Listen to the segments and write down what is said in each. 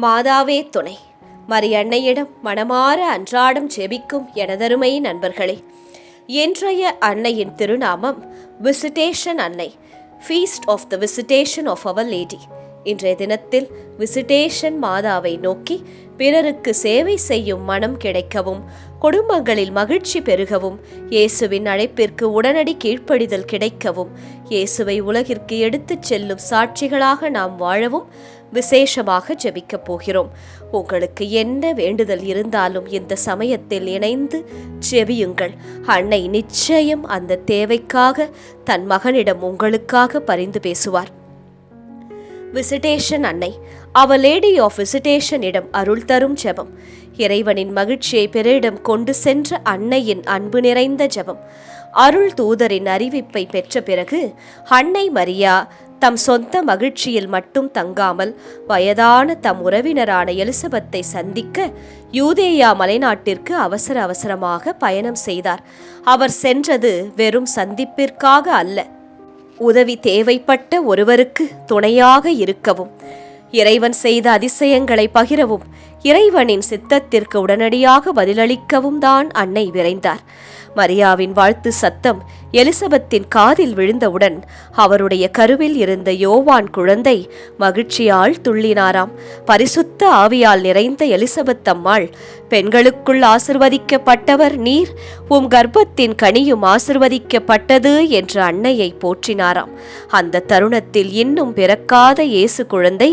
மாதாவே துணை. மரியன்னையிடம் மனமாற அன்றாடம் ஜெபிக்கும் எனதருமை நண்பர்களே, இன்றைய அன்னையின் திருநாமம் விசிட்டேஷன் அன்னை, feast of the visitation of our lady. இன்றைய தினத்தில் விசிட்டேஷன் மாதாவை நோக்கி பிறருக்கு சேவை செய்யும் மனம் கிடைக்கவும், குடும்பங்களில் மகிழ்ச்சி பெருகவும், இயேசுவின் அழைப்பிற்கு உடனடி கீழ்ப்படிதல் கிடைக்கவும், இயேசுவை உலகிற்கு எடுத்துச் செல்லும் சாட்சிகளாக நாம் வாழவும் விசேஷமாக ஜெபிக்கப் போகிறோம். உங்களுக்கு என்ன வேண்டுதல் இருந்தாலும் இந்த சமயத்தில் இணைந்து ஜெபியுங்கள். அன்னை நிச்சயம் அந்த தேவைக்காக தன் மகனிடம் உங்களுக்காக பரிந்து பேசுவார். விசிட்டேஷன் அன்னை, அவர் லேடி ஆஃப் விசிட்டேஷன் இடம் அருள் தரும் ஜெபம். இறைவனின் மகிழ்ச்சியை பிறரிடம் கொண்டு சென்ற அன்னையின் அன்பு நிறைந்த ஜெபம். அருள் தூதரின் அறிவிப்பை பெற்ற பிறகு அன்னை மரியா தம் சொந்த மகிழ்ச்சியில் மட்டும் தங்காமல் வயதான தம் உறவினரான எலிசபெத்தை சந்திக்க யூதேயா மலைநாட்டிற்கு அவசரமாக பயணம் செய்தார். அவர் சென்றது வெறும் சந்திப்பிற்காக அல்ல, உதவி தேவைப்பட்ட ஒருவருக்கு துணையாக இருக்கவும், இறைவன் செய்த அதிசயங்களை பகிரவும், இறைவனின் சித்தத்திற்கு உடனடியாக பதிலளிக்கவும் தான் அன்னை விரைந்தார். மரியாவின் வாழ்த்து சத்தம் எலிசபெத்தின் காதில் விழுந்தவுடன் அவருடைய கருவில் இருந்த யோவான் குழந்தை மகிழ்ச்சியால் துள்ளினாராம். பரிசுத்த ஆவியால் நிறைந்த எலிசபெத் அம்மாள், பெண்களுக்குள் ஆசிர்வதிக்கப்பட்டவர் நீர், உம் கர்ப்பத்தின் கனியும் ஆசிர்வதிக்கப்பட்டது என்று அன்னையை போற்றினாராம். அந்த தருணத்தில் இன்னும் பிறக்காத இயேசு குழந்தை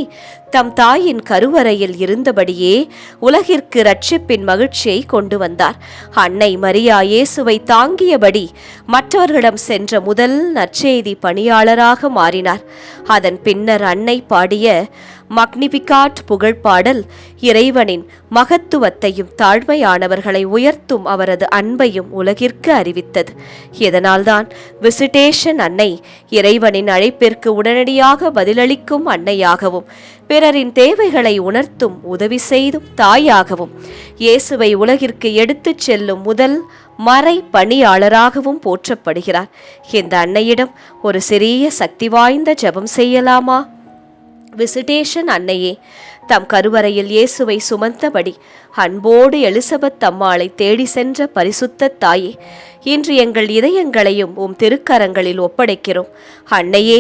தம் தாயின் கருவறையில் இருந்தபடியே உலகிற்கு இரட்சிப்பின் மகிழ்ச்சியை கொண்டு வந்தார். அன்னை மரியா இயேசுவை தாங்கியபடி மற்றவர்களிடம் சென்ற முதல் நற்செய்தி பணியாளராக மாறினார். அதன் பின்னர் அன்னை பாடிய மக்னிபிகாட் புகழ்பாடல் இறைவனின் மகத்துவத்தையும் தாழ்மையானவர்களை உயர்த்தும் அவரது அன்பையும் உலகிற்கு அறிவித்தது. இதனால்தான் விசிட்டேஷன் அன்னை இறைவனின் அழைப்பிற்கு உடனடியாக பதிலளிக்கும் அன்னையாகவும், பிறரின் தேவைகளை உணர்த்தும் உதவி செய்தும் தாயாகவும், இயேசுவை உலகிற்கு எடுத்துச் செல்லும் முதல் மறை பணியாளராகவும் போற்றப்படுகிறார். இந்த அன்னையிடம் ஒரு சிறிய சக்தி வாய்ந்த ஜெபம் செய்யலாமா? விசிட்டேஷன் அன்னையே, தம் கருவறையில் இயேசுவை சுமந்தபடி அன்போடு எலிசபெத் அம்மாளை தேடி சென்ற பரிசுத்த தாயே, இன்று எங்கள் இதயங்களையும் உம் திருக்கரங்களில் ஒப்படைக்கிறோம். அன்னையே,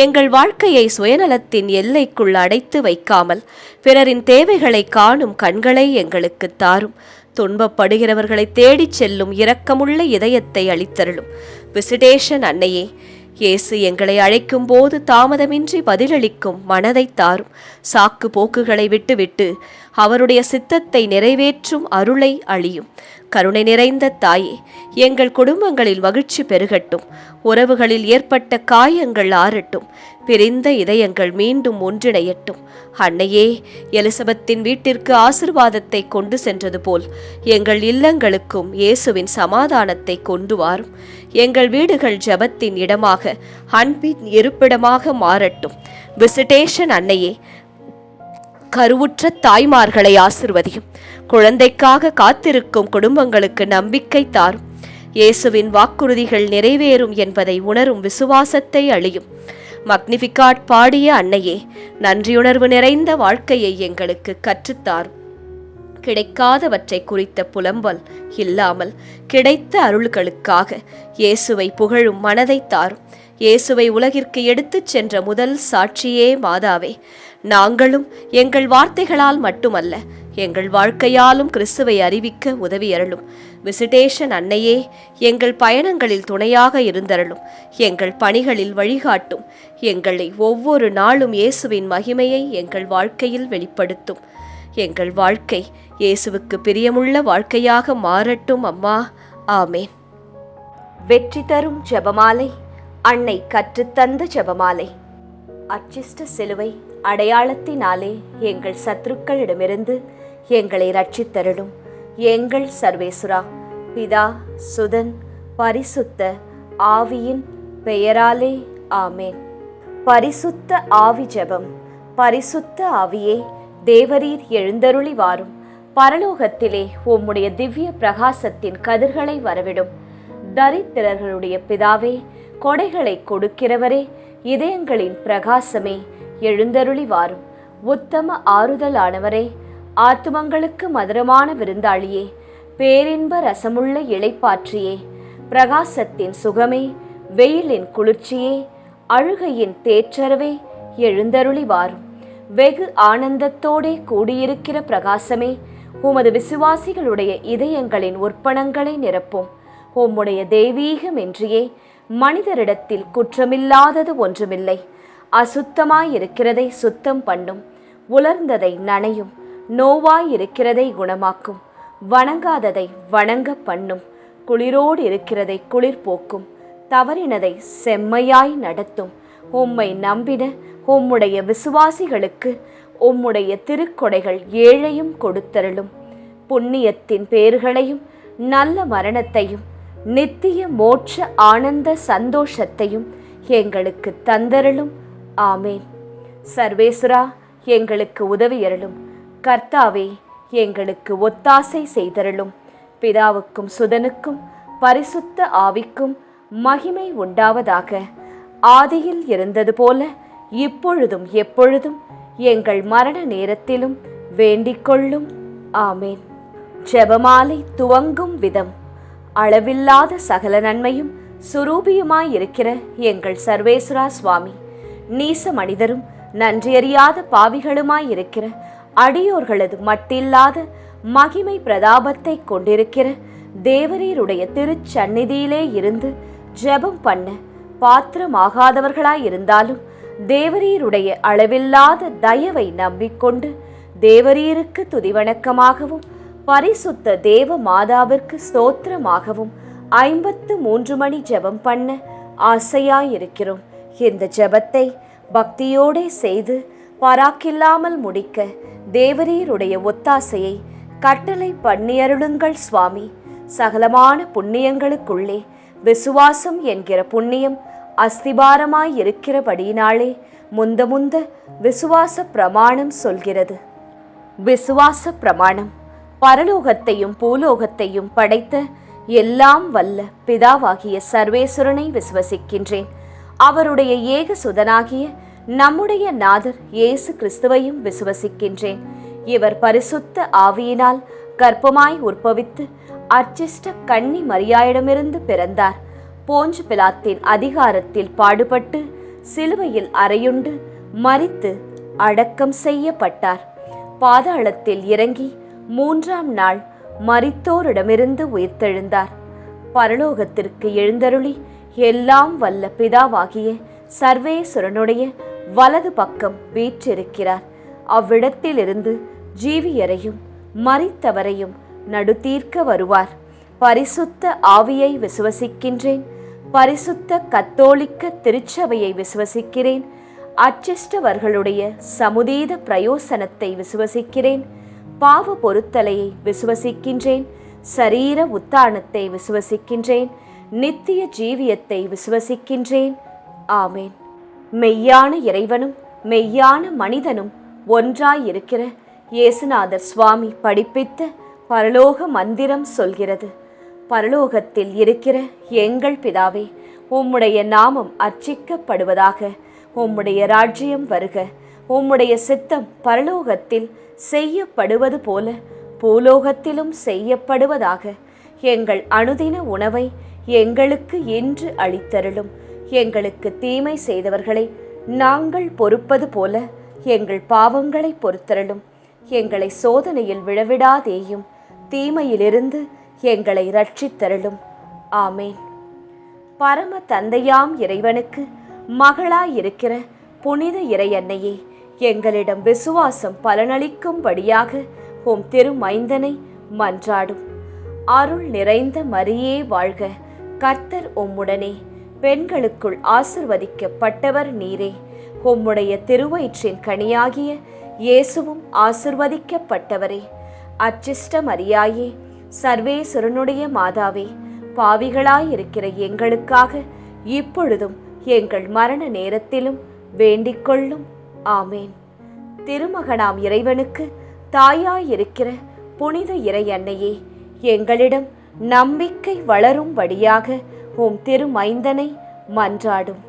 எங்கள் வாழ்க்கையை சுயநலத்தின் எல்லைக்குள் அடைத்து வைக்காமல் பிறரின் தேவைகளை காணும் கண்களை எங்களுக்கு தாரும். துன்பப்படுகிறவர்களை தேடிச் செல்லும் இரக்கமுள்ள இதயத்தை அளித்தருளும். விசிட்டேஷன் அன்னையே, இயேசு எங்களை அழைக்கும் போது தாமதமின்றி பதிலளிக்கும் மனதை தாரும். சாக்கு போக்குகளை விட்டுவிட்டு அவருடைய சித்தத்தை நிறைவேற்றும் அருளை அளியும். கருணை நிறைந்த தாயே, எங்கள் குடும்பங்களில் மகிழ்ச்சி பெருகட்டும், உறவுகளில் ஏற்பட்ட காயங்கள் ஆறட்டும், பிரிந்த இதயங்கள் மீண்டும் ஒன்றிணையட்டும். அன்னையே, எலிசபெத்தின் வீட்டிற்கு ஆசிர்வாதத்தை கொண்டு சென்றது போல் எங்கள் இல்லங்களுக்கும் இயேசுவின் சமாதானத்தை கொண்டு வாரும். எங்கள் வீடுகள் ஜெபத்தின் இடமாக, அன்பின் இருப்பிடமாக மாறட்டும். விசிட்டேஷன் அன்னையே, கருவுற்ற தாய்மார்களை ஆசிர்வதியும். குழந்தைக்காக காத்திருக்கும் குடும்பங்களுக்கு நம்பிக்கை தாரும். இயேசுவின் வாக்குறுதிகள் நிறைவேறும் என்பதை உணரும் விசுவாசத்தை அளியும். மக்னிபிகாட் பாடிய அன்னையே, நன்றியுணர்வு நிறைந்த வாழ்க்கையை எங்களுக்கு கற்றுத்தாரும். கிடைக்காதவற்றை குறித்த புலம்பல் இல்லாமல் கிடைத்த அருள்களுக்காக இயேசுவை புகழும் மனதை தாரும். இயேசுவை உலகிற்கு எடுத்துச் சென்ற முதல் சாட்சியே மாதாவே, நாங்களும் எங்கள் வார்த்தைகளால் மட்டுமல்ல, எங்கள் வாழ்க்கையாலும் கிறிஸ்துவை அறிவிக்க உதவி அருளும். விசிட்டேஷன் அன்னையே, எங்கள் பயணங்களில் துணையாக இருந்தருளும். எங்கள் பணிகளில் வழிகாட்டும். எங்களை ஒவ்வொரு நாளும் இயேசுவின் மகிமையை எங்கள் வாழ்க்கையில் வெளிப்படுத்தும். எங்கள் வாழ்க்கை இயேசுவுக்கு பிரியமுள்ள வாழ்க்கையாக மாறட்டும் அம்மா. ஆமேன். வெற்றி தரும் ஜெபமாலை, அன்னை கற்றுத்தந்த ஜெபமாலை. அச்சிஷ்ட சிலுவை அடையாளத்தினாலே எங்கள் சத்துருக்களிடமிருந்து எங்களை ரட்சித்தருளும். எங்கள் சர்வேசுரா, பிதா, சுதன், பரிசுத்த ஆவியின் பெயராலே ஆமேன். பரிசுத்த ஆவி ஜெபம். பரிசுத்த ஆவியே, தேவரீர் எழுந்தருளி வாரும். பரலோகத்திலே உம்முடைய திவ்ய பிரகாசத்தின் கதிர்களை வரவிடும். தரித்திரர்களுடைய பிதாவே, கொடைகளை கொடுக்கிறவரே, இதயங்களின் பிரகாசமே, எழுந்தருளி வாரும். உத்தம ஆறுதலானவரே, ஆத்துமங்களுக்கு மதுரமான விருந்தாளியே, பேரின்ப ரசமுள்ள இளைப்பாற்றியே, பிரகாசத்தின் சுகமே, வெயிலின் குளிர்ச்சியே, அழுகையின் தேற்றரவே, எழுந்தருளி வாரும். வெகு ஆனந்தத்தோடே கூடியிருக்கிற பிரகாசமே, உமது விசுவாசிகளுடைய இதயங்களின் உற்பணங்களை நிரப்பும். உம்முடைய தெய்வீகமின்றியே மனிதரிடத்தில் குற்றமில்லாதது ஒன்றுமில்லை. அசுத்தமாயிருக்கிறதை சுத்தம் பண்ணும், உலர்ந்ததை நனையும், நோவாயிருக்கிறதை குணமாக்கும், வணங்காததை வணங்க பண்ணும், குளிரோடு இருக்கிறதை குளிர் போக்கும், தவறினதை செம்மையாய் நடத்தும். உம்மை நம்பின உம்முடைய விசுவாசிகளுக்கு உம்முடைய திருக்கொடைகள் ஏழையும் கொடுத்தருளும். புண்ணியத்தின் பேர்களையும் நல்ல மரணத்தையும் நித்திய மோட்ச ஆனந்த சந்தோஷத்தையும் எங்களுக்கு தந்தருளும். ஆமேன். சர்வேஸ்வரா, எங்களுக்கு உதவியருளும். கர்த்தாவே, எங்களுக்கு ஒத்தாசை செய்தருளும். பிதாவுக்கும் சுதனுக்கும் பரிசுத்த ஆவிக்கும் மகிமை உண்டாவதாக. ஆதியில் இருந்தது போல இப்பொழுதும் எப்பொழுதும் எங்கள் மரண நேரத்திலும் வேண்டிக்கொள்ளும். ஆமேன். ஜெபமாலை துவங்கும் விதம். அளவில்லாத சகல நன்மையும் சுரூபியுமாயிருக்கிற எங்கள் சர்வேஸ்வரா சுவாமி, நீச மனிதரும் நன்றியறியாத பாவிகளுமாயிருக்கிற அடியோர்களது மட்டில்லாத மகிமை பிரதாபத்தை கொண்டிருக்கிற தேவரீருடைய திருச்சந்நிதியிலே இருந்து ஜெபம் பண்ண பாத்திரமாகாதவர்களாயிருந்தாலும் தேவரீருடைய அளவில்லாத தயவை நம்பிக்கொண்டு தேவரீருக்கு துதிவணக்கமாகவும் பரிசுத்த தேவ மாதாவிற்கு ஸ்தோத்திரமாகவும் 53 மணி ஜெபம் பண்ண ஆசையாயிருக்கிறோம். இந்த ஜெபத்தை பக்தியோடே செய்து பராக்கில்லாமல் முடிக்க தேவரீருடைய ஒத்தாசையை கட்டளை பண்ணியருளுங்கள் சுவாமி. சகலமான புண்ணியங்களுக்குள்ளே விசுவாசம் என்கிற புண்ணியம் அஸ்திபாரமாயிருக்கிறபடியினாலே முந்த விசுவாச பிரமாணம் சொல்கிறது. விசுவாச பிரமாணம். பரலோகத்தையும் பூலோகத்தையும் படைத்த எல்லாம் வல்ல பிதாவாகிய சர்வேஸ்வரனை விசுவசிக்கின்றேன். அவருடைய ஏக சுதனாகிய நம்முடைய நாதர் இயேசு கிறிஸ்துவையும் விசுவசிக்கின்றேன். இவர் பரிசுத்த ஆவியினால் கர்ப்பமாய் உற்பவித்து அர்ச்சிஷ்ட கன்னி மரியாயிடமிருந்து பிறந்தார். போஞ்சு பிலாத்தின் அதிகாரத்தில் பாடுபட்டு சிலுவையில் அறையுண்டு மரித்து அடக்கம் செய்யப்பட்டார். பாதாளத்தில் இறங்கி 3ஆம் நாள் மரித்தோரிடமிருந்து உயிர்த்தெழுந்தார். பரலோகத்திற்கு எழுந்தருளி எல்லாம் வல்ல பிதாவாகிய சர்வேஸ்வரனுடைய வலது பக்கம் வீற்றிருக்கிறார். அவ்விடத்திலிருந்து ஜீவியரையும் மரித்தவரையும் நடுத்தீர்க்க வருவார். பரிசுத்த ஆவியை விசுவசிக்கின்றேன். பரிசுத்த கத்தோலிக்க திருச்சபையை விசுவசிக்கிறேன். அச்சிஷ்டவர்களுடைய சமுதீத பிரயோசனத்தை விசுவசிக்கிறேன். பாவ பொருத்தலையை விசுவசிக்கின்றேன். சரீர உத்தானத்தை விசுவசிக்கின்றேன். நித்திய ஜீவியத்தை விசுவசிக்கின்றேன். ஆமேன். மெய்யான இறைவனும் மெய்யான மனிதனும் ஒன்றாயிருக்கிற இயேசுநாதர் சுவாமி படிப்பித்த பரலோக மந்திரம் சொல்கிறது. பரலோகத்தில் இருக்கிற எங்கள் பிதாவே, உம்முடைய நாமம் அர்ச்சிக்கப்படுவதாக. உம்முடைய ராஜ்யம் வருக. உம்முடைய சித்தம் பரலோகத்தில் செய்யப்படுவது போல பூலோகத்திலும் செய்யப்படுவதாக. எங்கள் அனுதின உணவை எங்களுக்கு இன்று அளித்தருளும். எங்களுக்கு தீமை செய்தவர்களை நாங்கள் பொறுப்பது போல எங்கள் பாவங்களை பொறுத்தருளும். எங்களை சோதனையில் விழவிடாதேயும், தீமையிலிருந்து எங்களை இரட்சித்தருளும். ஆமேன். பரம தந்தையாம் இறைவனுக்கு மகளாயிருக்கிற புனித இறையன்னையே, எங்களிடம் விசுவாசம் பலனளிக்கும்படியாக உம் திருமைந்தனை மன்றாடும். அருள் நிறைந்த மரியே வாழ்க. கர்த்தர் உம்முடனே. பெண்களுக்குள் ஆசிர்வதிக்கப்பட்டவர் நீரே. உம்முடைய திருவயிற்றின் கனியாகிய இயேசுவும் ஆசிர்வதிக்கப்பட்டவரே. அச்சிஷ்ட மரியாயே, சர்வேஸ்வரனுடைய மாதாவே, பாவிகளாயிருக்கிற எங்களுக்காக இப்பொழுதும் எங்கள் மரண நேரத்திலும் வேண்டிக்கொள்ளும். ஆமேன். திருமகனாம் இறைவனுக்கு தாயாயிருக்கிற புனித இறை அன்னையே, எங்களிடம் நம்பிக்கை வளரும்படியாக உம் திருமைந்தனை மன்றாடும்.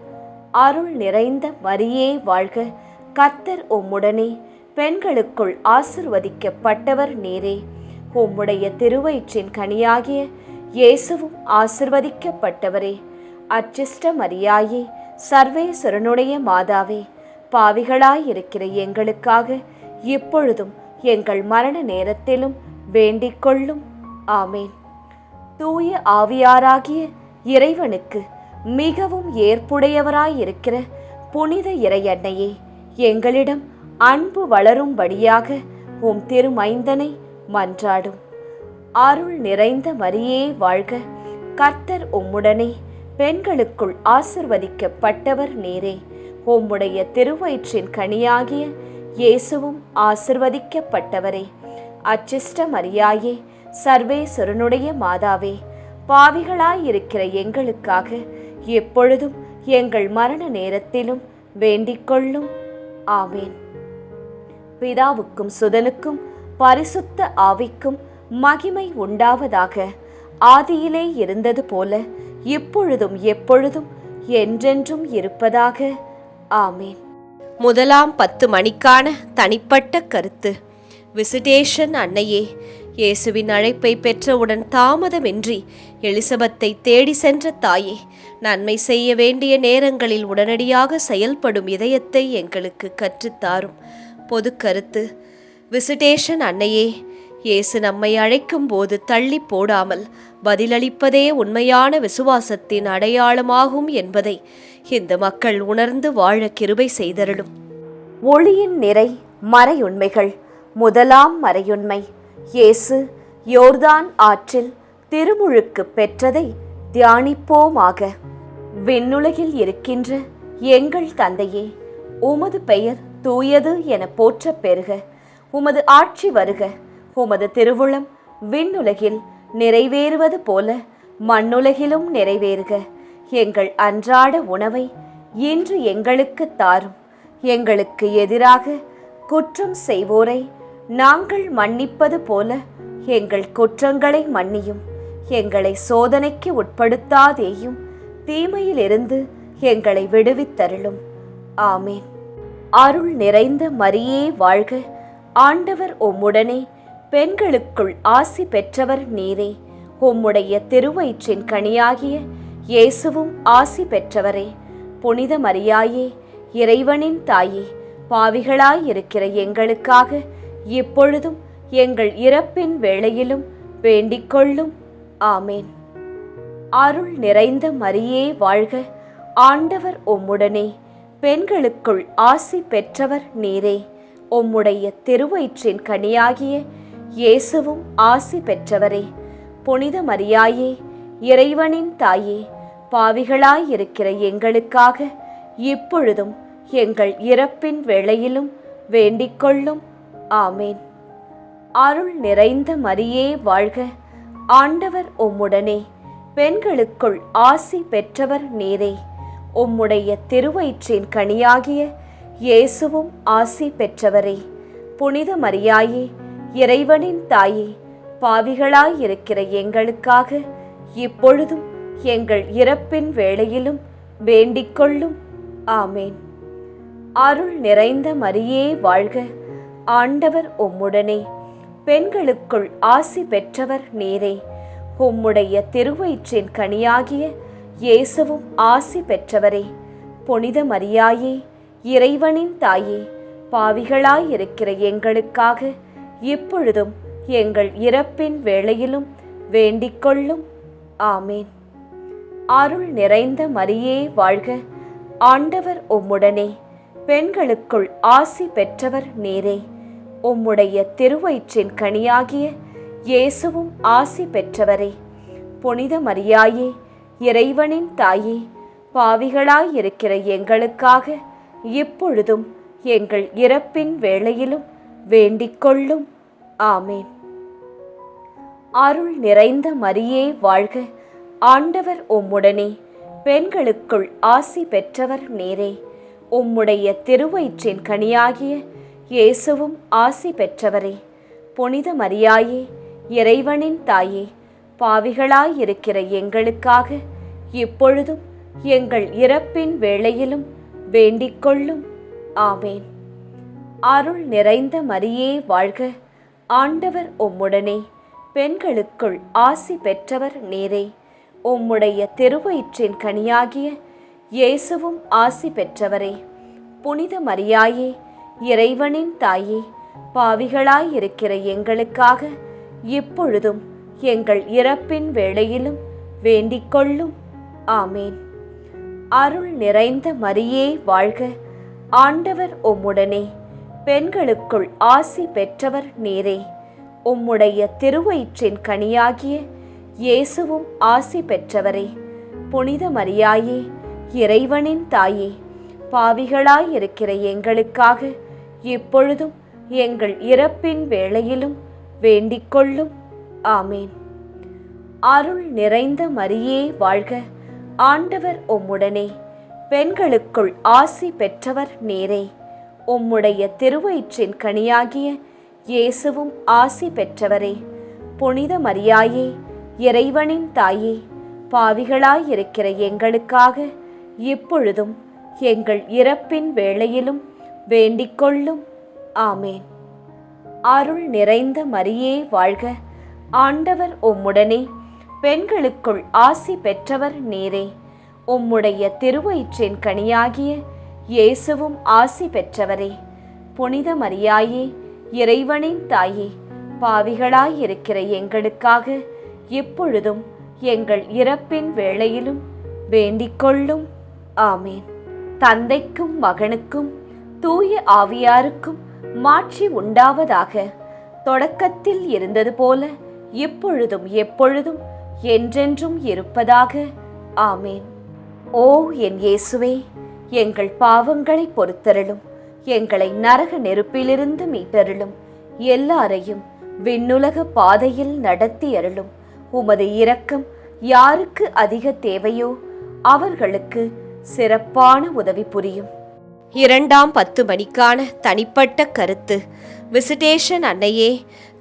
அருள் நிறைந்த மரியே வாழ்க. கர்த்தர் உம்முடனே. பெண்களுக்குள் ஆசிர்வதிக்கப்பட்டவர் நீரே. உம்முடைய திருவயிற்றின் கனியாகிய இயேசுவும் ஆசிர்வதிக்கப்பட்டவரே. அச்சிஷ்ட மரியாயே, சர்வேஸ்வரனுடைய மாதாவே, பாவிகளாயிருக்கிற எங்களுக்காக இப்பொழுதும் எங்கள் மரண நேரத்திலும் வேண்டிக் கொள்ளும். ஆமேன். தூய ஆவியாராகிய இறைவனுக்கு மிகவும் ஏற்புடையவராயிருக்கிற புனித இறையன்னையே, எங்களிடம் அன்பு வளரும்படியாக உம் திருமைந்தனை மன்றாடும். அருள் நிறைந்த மரியே வாழ்க, கர்த்தர் உம்முடனே, பெண்களுக்குள் ஆசிர்வதிக்கப்பட்டவர் நீரே. உம்முடைய திருவயிற்றின் கனியாகிய இயேசுவும் ஆசிர்வதிக்கப்பட்டவரே. அச்சிஷ்ட மரியாயே, சர்வேஸ்வரனுடைய மாதாவே, பாவிகளாயிருக்கிற எங்களுக்காக எப்பொழுதும் எங்கள் மரண நேரத்திலும் வேண்டிக் கொள்ளும். ஆமேன். பிதாவுக்கும் சுதனுக்கும் பரிசுத்த ஆவிக்கும் மகிமை உண்டாவதாக. ஆதியிலே இருந்தது போல இப்பொழுதும் எப்பொழுதும் என்றென்றும் இருப்பதாக. ஆமேன். முதலாம் 10 மணிக்கான தனிப்பட்ட கருத்து. விசிட்டேஷன் அன்னையே, இயேசுவின் அழைப்பை பெற்றவுடன் தாமதமின்றி எலிசபெத்தை தேடி சென்ற தாயே, நன்மை செய்ய வேண்டிய நேரங்களில் உடனடியாக செயல்படும் இதயத்தை எங்களுக்கு கற்றுத்தாரும். பொது கருத்து. விசிட்டேஷன் அன்னையே, இயேசு நம்மை அழைக்கும் போது தள்ளி போடாமல் பதிலளிப்பதே உண்மையான விசுவாசத்தின் அடையாளமாகும் என்பதை இந்த மக்கள் உணர்ந்து வாழ கிருபை செய்தருளும். ஒளியின் நிறை மறையுண்மைகள். முதலாம் மறையுண்மை, இயேசு யோர்தான் ஆற்றில் திருமுழுக்கு பெற்றதை தியானிப்போமாக. விண்ணுலகில் இருக்கின்ற எங்கள் தந்தையே, உமது பெயர் தூயது என போற்றப் பெறுக. உமது ஆட்சி வருக. உமது திருவுளம் விண்ணுலகில் நிறைவேறுவது போல மண்ணுலகிலும் நிறைவேறுக. எங்கள் அன்றாட உணவை இன்று எங்களுக்கு தாரும். எங்களுக்கு எதிராக குற்றம் செய்வோரை நாங்கள் மன்னிப்பது போல எங்கள் குற்றங்களை மன்னியும். எங்களை சோதனைக்கு உட்படுத்தாதேயும், தீமையிலிருந்து எங்களை விடுவித்தருளும். ஆமேன். அருள் நிறைந்த மரியே வாழ்க, ஆண்டவர் உம்முடனே, பெண்களுக்குள் ஆசி பெற்றவர் நீரே. உம்முடைய திருவயிற்றின் கனியாகிய இயேசுவும் ஆசி பெற்றவரே. புனித மரியாயே, இறைவனின் தாயே, பாவிகளாயிருக்கிற எங்களுக்காக இப்பொழுதும் எங்கள் இறப்பின் வேளையிலும் வேண்டிக் கொள்ளும். ஆமேன். அருள் நிறைந்த மரியே வாழ்க, ஆண்டவர் உம்முடனே, பெண்களுக்குள் ஆசி பெற்றவர் நீரே. உம்முடைய திருவயிற்றின் கனியாகிய இயேசுவும் ஆசி பெற்றவரே. புனித மரியாயே, இறைவனின் தாயே, பாவிகளாயிருக்கிற எங்களுக்காக இப்பொழுதும் எங்கள் இறப்பின் வேளையிலும் வேண்டிக் கொள்ளும். ஆமேன். அருள் நிறைந்த மரியே வாழ்க, ஆண்டவர் உம்முடனே, பெண்களுக்குள் ஆசி பெற்றவர் நீரே. உம்முடைய திருவயிற்றின் கனியாகிய இயேசுவும் ஆசி பெற்றவரே. புனித மரியாயே, இறைவனின் தாயே, பாவிகளாயிருக்கிற எங்களுக்காக இப்பொழுதும் எங்கள் இறப்பின் வேளையிலும் வேண்டிக் கொள்ளும். ஆமேன். அருள் நிறைந்த மரியே வாழ்க, ஆண்டவர் உம்முடனே, பெண்களுக்குள் ஆசி பெற்றவர் நீரே. உம்முடைய திருவயிற்றின் கனியாகிய இயேசுவும் ஆசி பெற்றவரே. புனித மரியாயே, இறைவனின் தாயே, பாவிகளாயிருக்கிற எங்களுக்காக இப்பொழுதும் எங்கள் இறப்பின் வேளையிலும் வேண்டிக் கொள்ளும். ஆமேன். அருள் நிறைந்த மரியே வாழ்க, ஆண்டவர் உம்முடனே, பெண்களுக்குள் ஆசி பெற்றவர் நீரே. உம்முடைய திருவயிற்றின் கனியாகிய இயேசுவும் ஆசி பெற்றவரே. புனித மரியாயே, இறைவனின் தாயே, பாவிகளாயிருக்கிற எங்களுக்காக இப்பொழுதும் எங்கள் இறப்பின் வேளையிலும் வேண்டிக் கொள்ளும். ஆமேன். அருள் நிறைந்த மரியே வாழ்க, ஆண்டவர் உம்முடனே, பெண்களுக்குள் ஆசி பெற்றவர் நீரே. உம்முடைய திருவயிற்றின் கனியாகிய இயேசுவும் ஆசி பெற்றவரே. புனித மரியாயே, இறைவனின் தாயே, பாவிகளாயிருக்கிற எங்களுக்காக இப்பொழுதும் எங்கள் இறப்பின் வேளையிலும் வேண்டிக் கொள்ளும். ஆமேன். அருள் நிறைந்த மரியே வாழ்க, ஆண்டவர் உம்முடனே, பெண்களுக்குள் ஆசி பெற்றவர் நீரே. உம்முடைய திருவயிற்றின் கனியாகிய இயேசுவும் ஆசி பெற்றவரே. புனித மரியாயே, இறைவனின் தாயே, பாவிகளாயிருக்கிற எங்களுக்காக இப்பொழுதும் எங்கள் இறப்பின் வேளையிலும் வேண்டிக்கொள்ளும். ஆமேன். அருள் நிறைந்த மரியே வாழ்க, ஆண்டவர் உம்முடனே, பெண்களுக்குள் ஆசி பெற்றவர் நீரே. உம்முடைய திருவயிற்றின் கனியாகிய இயேசுவும் ஆசி பெற்றவரே. புனித மரியாயே, இறைவனின் தாயே, பாவிகளாயிருக்கிற எங்களுக்காக இப்பொழுதும் எங்கள் இறப்பின் வேளையிலும் வேண்டிக்கொள்ளும். ஆமேன். அருள் நிறைந்த மரியே வாழ்க, ஆண்டவர் உம்முடனே, பெண்களுக்குள் ஆசி பெற்றவர் நீரே. உம்முடைய திருவயிற்றின் கனியாகிய இயேசுவும் ஆசி பெற்றவரே. புனித மரியாயே, இறைவனின் தாயே, பாவிகளாயிருக்கிற எங்களுக்காக இப்பொழுதும் எங்கள் இறப்பின் வேளையிலும் வேண்டிக்கொள்ளும். ஆமேன். அருள் நிறைந்த மரியே வாழ்க, ஆண்டவர் உம்முடனே, பெண்களுக்குள் ஆசி பெற்றவர் நீரே. உம்முடைய திருவயிற்றின் கனியாகிய இயேசுவும் ஆசி பெற்றவரே. புனித மரியாயே, இறைவனின் தாயே, பாவிகளாயிருக்கிற எங்களுக்காக இப்பொழுதும் எங்கள் இறப்பின் வேளையிலும் வேண்டிக்கொள்ளும். ஆமேன். தந்தைக்கும் மகனுக்கும் தூய ஆவியாருக்கும் மாட்சி உண்டாவதாக. தொடக்கத்தில் இருந்தது போல இப்பொழுதும் எப்பொழுதும் என்றென்றும் இருப்பதாக. ஆமேன். ஓ என் இயேசுவே, எங்கள் பாவங்களை பொறுத்தருளும், எங்களை நரக நெருப்பிலிருந்து மீட்டருளும், எல்லாரையும் விண்ணுலக பாதையில் நடத்தி அருளும். உமது இரக்கம் யாருக்கு அதிக தேவையோ அவர்களுக்கு சிறப்பான உதவி புரியும். 2ஆம் 10 மணிக்கான தனிப்பட்ட கருத்து. விசிட்டேஷன் அன்னையே,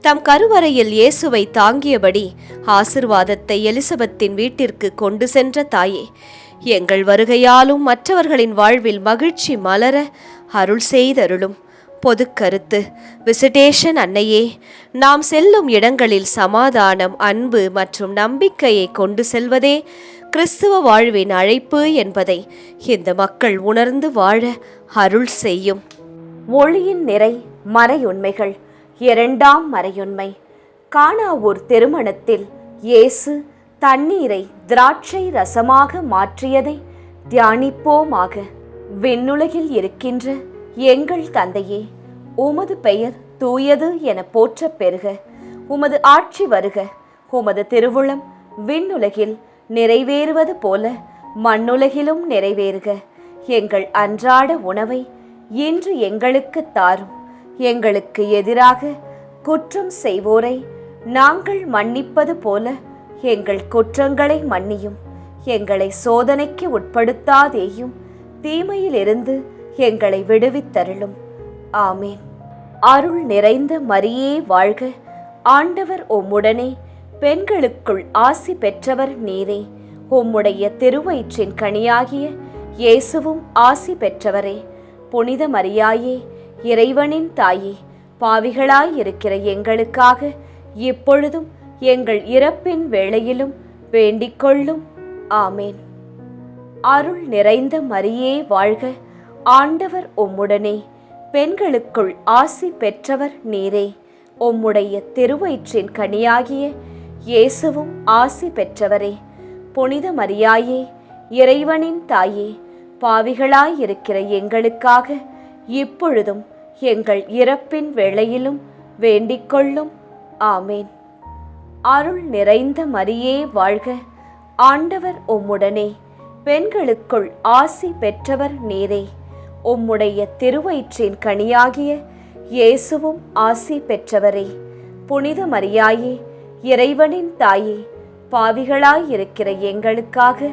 தம் கருவறையில் இயேசுவை தாங்கியபடி ஆசிர்வாதத்தை எலிசபெத்தின் வீட்டிற்கு கொண்டு சென்ற தாயே, எங்கள் வருகையாலும் மற்றவர்களின் வாழ்வில் மகிழ்ச்சி மலர அருள் செய்தருளும். பொது கருத்து. விசிட்டேஷன் அன்னையே, நாம் செல்லும் இடங்களில் சமாதானம், அன்பு மற்றும் நம்பிக்கையை கொண்டு செல்வதே கிறிஸ்துவ வாழ்வின் அழைப்பு என்பதை இந்த மக்கள் உணர்ந்து வாழ அருள் செய்யும். ஒளியின் நிறை மறையுண்மைகள். 2ஆம் மறையுண்மை. கானாவூர் திருமணத்தில் இயேசு தண்ணீரை திராட்சை ரசமாக மாற்றியதை தியானிப்போமாக. விண்ணுலகில் இருக்கின்ற எங்கள் தந்தையே, உமது பெயர் தூயது என போற்றப் பெறுக. உமது ஆட்சி வருக. உமது திருவுளம் விண்ணுலகில் நிறைவேறுவது போல மண்ணுலகிலும் நிறைவேறுக. எங்கள் அன்றாட உணவை இன்று எங்களுக்கு தாரும். எங்களுக்கு எதிராக குற்றம் செய்வோரை நாங்கள் மன்னிப்பது போல எங்கள் குற்றங்களை மன்னியும். எங்களை சோதனைக்கு உட்படுத்தாதேயும், தீமையிலிருந்து எங்களை விடுவித்தருளும். ஆமேன். அருள் நிறைந்த மரியே வாழ்க, ஆண்டவர் உம்முடனே, பெண்களுக்குள் ஆசி பெற்றவர் நீரே. உம்முடைய திருவயிற்றின் கனியாகிய இயேசுவும் ஆசி பெற்றவரே. புனித மரியாயே, இறைவனின் தாயே, பாவிகளாயிருக்கிற எங்களுக்காக இப்பொழுதும் எங்கள் இறப்பின் வேளையிலும் வேண்டிக்கொள்ளும். ஆமேன். அருள் நிறைந்த மரியே வாழ்க, ஆண்டவர் உம்முடனே, பெண்களுக்குள் ஆசி பெற்றவர் நீரே. உம்முடைய திருவயிற்றின் கனியாகிய இயேசுவும் ஆசி பெற்றவரே. புனித மரியாயே, இறைவனின் தாயே, பாவிகளாயிருக்கிற எங்களுக்காக இப்பொழுதும் எங்கள் இறப்பின் வேளையிலும் வேண்டிக்கொள்ளும். ஆமேன். அருள் நிறைந்த மரியே வாழ்க, ஆண்டவர் உம்முடனே, பெண்களுக்குள் ஆசி பெற்றவர் நீரே. உம்முடைய திருவயிற்றின் கனியாகிய இயேசுவும் ஆசி பெற்றவரே. புனித மரியாயே, இறைவனின் தாயே, பாவிகளாயிருக்கிற எங்களுக்காக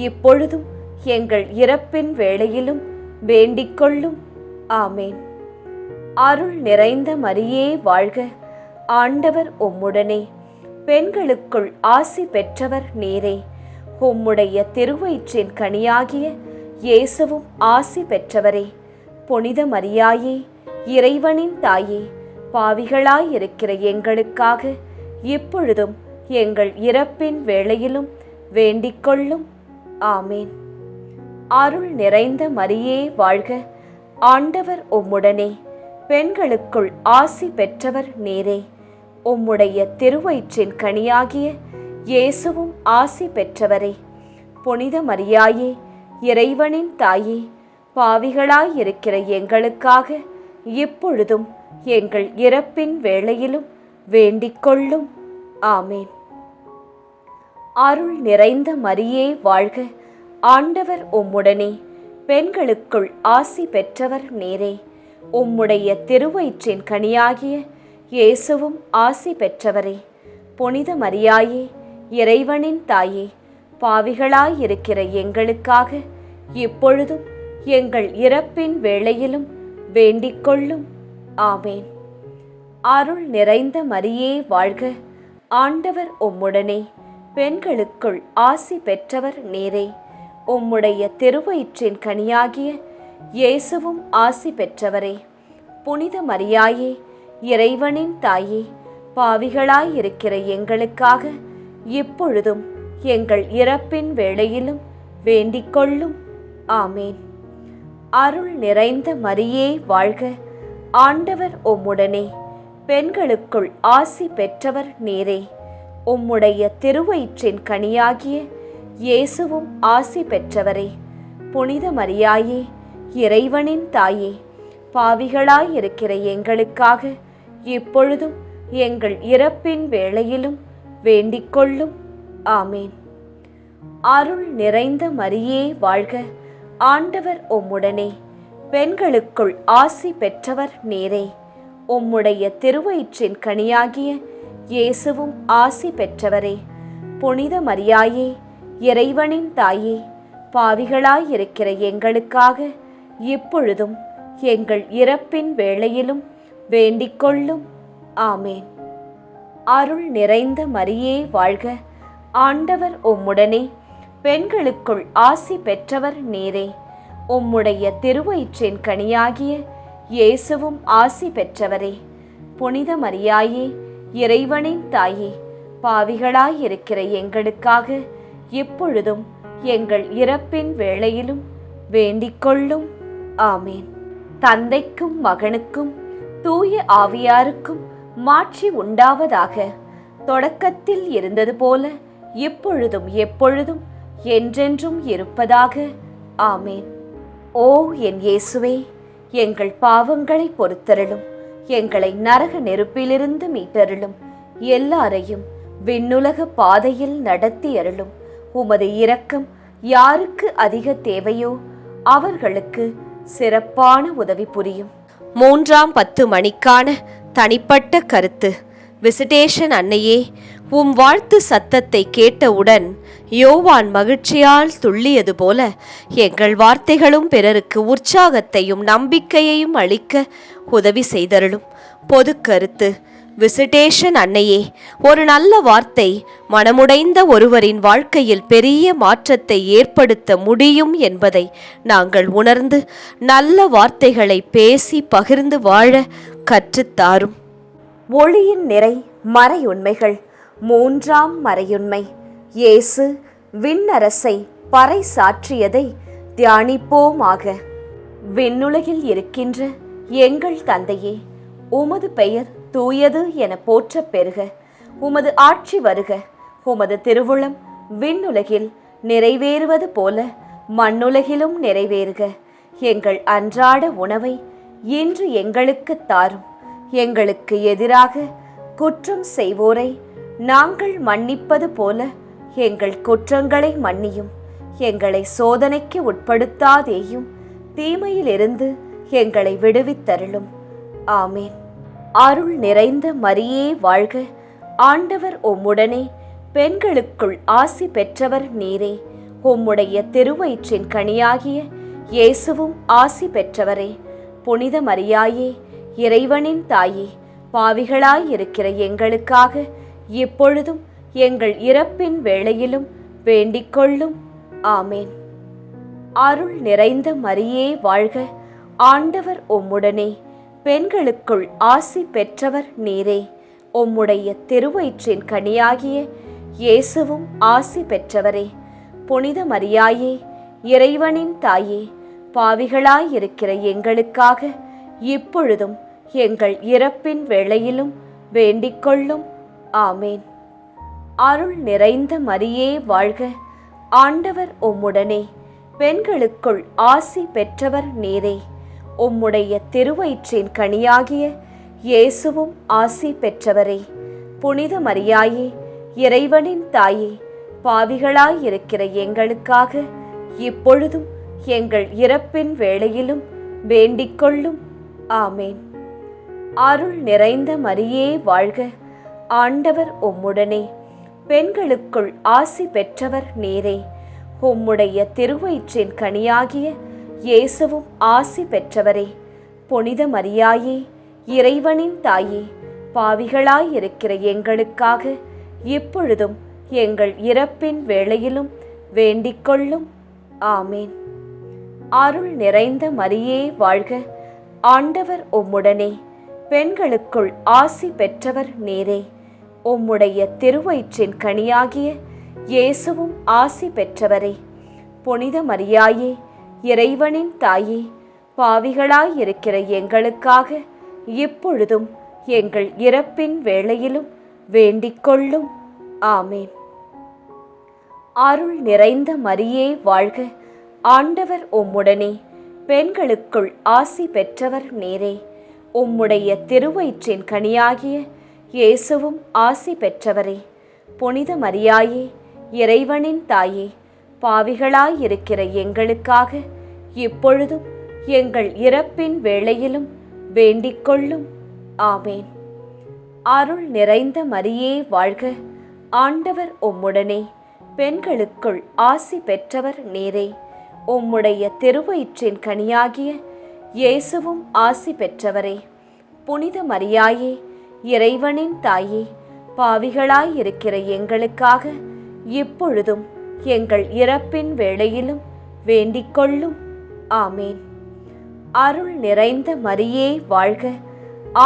இப்பொழுதும் எங்கள் இறப்பின் வேளையிலும் வேண்டிக்கொள்ளும். ஆமேன். அருள் நிறைந்த மரியே வாழ்க, ஆண்டவர் உம்முடனே, பெண்களுக்குள் ஆசி பெற்றவர் நீரே. உம்முடைய திருவயிற்றின் கனியாகிய இயேசுவும் ஆசி பெற்றவரே. புனித மரியாயே, இறைவனின் தாயே, பாவிகளாயிருக்கிற எங்களுக்காக இப்பொழுதும் எங்கள் இறப்பின் வேளையிலும் வேண்டிக் கொள்ளும். ஆமேன். அருள் நிறைந்த மரியே வாழ்க, ஆண்டவர் உம்முடனே, பெண்களுக்குள் ஆசி பெற்றவர் நீரே. உம்முடைய திருவயிற்றின் கனியாகிய இயேசுவும் ஆசி பெற்றவரே. புனித மரியாயே, இறைவனின் தாயே, பாவிகளாயிருக்கிற எங்களுக்காக இப்பொழுதும் எங்கள் இறப்பின் வேளையிலும் வேண்டிக் கொள்ளும். ஆமேன். அருள் நிறைந்த மரியே வாழ்க, ஆண்டவர் உம்முடனே, பெண்களுக்குள் ஆசி பெற்றவர் நீரே. உம்முடைய திருவயிற்றின் கனியாகிய இயேசுவும் ஆசி பெற்றவரே. புனித மரியாயே, இறைவனின் தாயே, பாவிகளாயிருக்கிற எங்களுக்காக இப்பொழுதும் எங்கள் இறப்பின் வேளையிலும் வேண்டிக் கொள்ளும். ஆமேன். அருள் நிறைந்த மரியே வாழ்க, ஆண்டவர் உம்முடனே, பெண்களுக்குள் ஆசி பெற்றவர் நீரே. உம்முடைய திருவயிற்றின் கனியாகிய இயேசுவும் ஆசி பெற்றவரே. புனித மரியாயே, இறைவனின் தாயே, பாவிகளாயிருக்கிற எங்களுக்காக இப்பொழுதும் எங்கள் இறப்பின் வேளையிலும் வேண்டிக் கொள்ளும். ஆமேன். அருள் நிறைந்த மரியே வாழ்க, ஆண்டவர் உம்முடனே, பெண்களுக்குள் ஆசி பெற்றவர் நீரே. உம்முடைய திருவயிற்றின் கனியாகிய இயேசுவும் ஆசி பெற்றவரே. புனித மரியாயே, இறைவனின் தாயே, பாவிகளாயிருக்கிற எங்களுக்காக இப்பொழுதும் எங்கள் இறப்பின் வேளையிலும் வேண்டிக் கொள்ளும். ஆமேன். அருள் நிறைந்த மரியே வாழ்க, ஆண்டவர் உம்முடனே, பெண்களுக்குள் ஆசி பெற்றவர் நீரே. உம்முடைய திருவயிற்றின் கனியாகிய இயேசுவும் ஆசி பெற்றவரே. புனித மரியாயே, இறைவனின் தாயே, பாவிகளாயிருக்கிற எங்களுக்காக இப்பொழுதும் எங்கள் இறப்பின் வேளையிலும் வேண்டிக் கொள்ளும். ஆமேன். அருள் நிறைந்த மரியே வாழ்க, ஆண்டவர் உம்முடனே, பெண்களுக்குள் ஆசி பெற்றவர் நீரே. உம்முடைய திருவயிற்றின் கனியாகிய இயேசுவும் ஆசி பெற்றவரே. புனித மரியாயே, இறைவனின் தாயே, பாவிகளாயிருக்கிற எங்களுக்காக இப்பொழுதும் எங்கள் இறப்பின் வேளையிலும் வேண்டிக் கொள்ளும். ஆமேன். தந்தைக்கும் மகனுக்கும் தூய ஆவியாருக்கும் மாட்சி உண்டாவதாக. தொடக்கத்தில் இருந்தது போல இப்பொழுதும் எப்பொழுதும் என்றென்றும் இருப்பதாக. ஆமேன். ஓ என் இயேசுவே, எங்கள் பாவங்களை பொறுத்தருளும், எங்களை நரக நெருப்பிலிருந்து மீட்டருளும், எல்லாரையும் விண்ணுலக பாதையில் நடத்தி அருளும். உமது இரக்கம் யாருக்கு அதிக தேவையோ அவர்களுக்கு சிறப்பான உதவி புரியும். 3ஆம் 10 மணிக்கான தனிப்பட்ட கருத்து. விசிட்டேஷன் அன்னையே, உம் வாழ்த்து சத்தத்தை கேட்டவுடன் யோவான் மகிழ்ச்சியால் துள்ளியது போல எங்கள் வார்த்தைகளும் பிறருக்கு உற்சாகத்தையும் நம்பிக்கையையும் அளிக்க உதவி செய்தருளும். பொது கருத்து. விசிட்டேஷன் அன்னையே, ஒரு நல்ல வார்த்தை மனமுடைந்த ஒருவரின் வாழ்க்கையில் பெரிய மாற்றத்தை ஏற்படுத்த முடியும் என்பதை நாங்கள் உணர்ந்து நல்ல வார்த்தைகளை பேசி பகிர்ந்து வாழ கற்றுத்தாரும். ஒளியின் நிறை மறையுண்மைகள். 3ஆம் மறையுண்மை, இயேசு விண்ணரசை பறைசாற்றியதை தியானிப்போமாக. விண்ணுலகில் இருக்கின்ற எங்கள் தந்தையே, உமது பெயர் தூயது என போற்றப் பெறுக. உமது ஆட்சி வருக. உமது திருவுளம் விண்ணுலகில் நிறைவேறுவது போல மண்ணுலகிலும் நிறைவேறுக. எங்கள் அன்றாட உணவை இன்று எங்களுக்கு தாரும். எங்களுக்கு எதிராக குற்றம் செய்வோரை நாங்கள் மன்னிப்பது போல எங்கள் குற்றங்களை மன்னியும். எங்களை சோதனைக்கு உட்படுத்தாதேயும், தீமையிலிருந்து எங்களை விடுவித்தருளும். ஆமேன். அருள் நிறைந்த மரியே வாழ்க, ஆண்டவர் உம்முடனே, பெண்களுக்குள் ஆசி பெற்றவர் நீரே. உம்முடைய திருவயிற்றின் கனியாகிய இயேசுவும் ஆசி பெற்றவரே. புனித மரியாயே, இறைவனின் தாயே, பாவிகளாயிருக்கிற எங்களுக்காக இப்பொழுதும் எங்கள் இறப்பின் வேளையிலும் வேண்டிக் கொள்ளும். ஆமேன். அருள் நிறைந்த மரியே வாழ்க, ஆண்டவர் உம்முடனே, பெண்களுக்குள் ஆசி பெற்றவர் நீரே. உம்முடைய திருவயிற்றின் கனியாகிய இயேசுவும் ஆசி பெற்றவரே. புனித மரியாயே, இறைவனின் தாயே, பாவிகளாயிருக்கிற எங்களுக்காக இப்பொழுதும் எங்கள் இறப்பின் வேளையிலும் வேண்டிக்கொள்ளும். ஆமேன். அருள் நிறைந்த மரியே வாழ்க, ஆண்டவர் உம்முடனே. பெண்களுக்குள் ஆசி பெற்றவர் நீரே. உம்முடைய திருவயிற்றின் கனியாகிய இயேசுவும் ஆசி பெற்றவரே. புனித மரியாயே, இறைவனின் தாயே, பாவிகளாயிருக்கிற எங்களுக்காக இப்பொழுதும் எங்கள் இறப்பின் வேளையிலும் வேண்டிக்கொள்ளும். ஆமேன். அருள் நிறைந்த மரியே வாழ்க, ஆண்டவர் உம்முடனே. பெண்களுக்குள் ஆசி பெற்றவர் நீரே. உம்முடைய திருவயிற்றின் கனியாகிய இயேசுவும் ஆசி பெற்றவரே. புனித மரியாயே, இறைவனின் தாயே, பாவிகளாயிருக்கிற எங்களுக்காக இப்பொழுதும் எங்கள் இறப்பின் வேளையிலும் வேண்டிக்கொள்ளும். ஆமேன். அருள் நிறைந்த மரியே வாழ்க, ஆண்டவர் உம்முடனே. பெண்களுக்குள் ஆசி பெற்றவர் நீரே. உம்முடைய திருவயிற்றின் கனியாகிய இயேசுவும் ஆசி பெற்றவரே. புனித மரியாயே, இறைவனின் தாயே, பாவிகளாயிருக்கிற எங்களுக்காக இப்பொழுதும் எங்கள் இறப்பின் வேளையிலும் வேண்டிக்கொள்ளும். ஆமேன். அருள் நிறைந்த மரியே வாழ்க, ஆண்டவர் உம்முடனே. பெண்களுக்குள் ஆசி பெற்றவர் நீரே. உம்முடைய திருவயிற்றின் கனியாகிய இயேசுவும் ஆசி பெற்றவரே. புனித மரியாயே, இறைவனின் தாயே, பாவிகளாயிருக்கிற எங்களுக்காக இப்பொழுதும் எங்கள் இறப்பின் வேளையிலும் வேண்டிக்கொள்ளும். ஆமேன். அருள் நிறைந்த மரியே வாழ்க, ஆண்டவர் உம்முடனே. பெண்களுக்குள் ஆசி பெற்றவர் நீரே. உம்முடைய திருவயிற்றின் கனியாகிய இயேசுவும் ஆசி பெற்றவரே. புனித மரியாயே, இறைவனின் தாயே, பாவிகளாயிருக்கிற எங்களுக்காக இப்பொழுதும் எங்கள் இறப்பின் வேளையிலும் வேண்டிக்கொள்ளும். ஆமேன். அருள் நிறைந்த மரியே வாழ்க,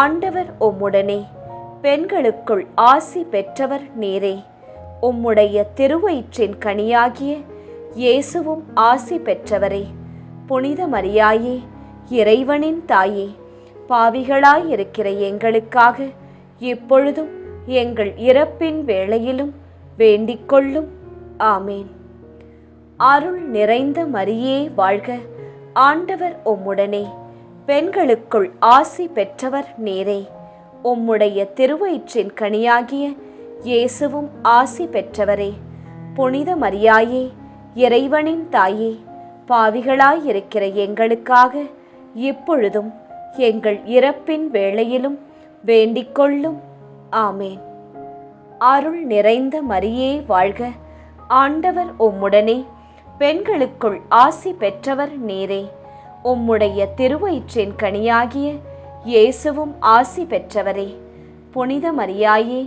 ஆண்டவர் உம்முடனே. பெண்களுக்குள் ஆசி பெற்றவர் நீரே. உம்முடைய திருவயிற்றின் கனியாகிய இயேசுவும் ஆசி பெற்றவரே. புனித மரியாயே, இறைவனின் தாயே, பாவிகளாயிருக்கிற எங்களுக்காக இப்பொழுதும் எங்கள் இறப்பின் வேளையிலும் வேண்டிக்கொள்ளும். ஆமேன். அருள் நிறைந்த மரியே வாழ்க, ஆண்டவர் உம்முடனே. பெண்களுக்குள் ஆசி பெற்றவர் நீரே. உம்முடைய திருவயிற்றின் கனியாகிய இயேசுவும் ஆசி பெற்றவரே. புனித மரியாயே, இறைவனின் தாயே, பாவிகளாயிருக்கிற எங்களுக்காக இப்பொழுதும் எங்கள் இறப்பின் வேளையிலும் வேண்டிக்கொள்ளும். ஆமேன். அருள் நிறைந்த மரியே வாழ்க, ஆண்டவர் உம்முடனே. பெண்களுக்குள் ஆசி பெற்றவர் நீரே. உம்முடைய திருவயிற்றின் கனியாகிய இயேசுவும் ஆசி பெற்றவரே. புனித மரியாயே,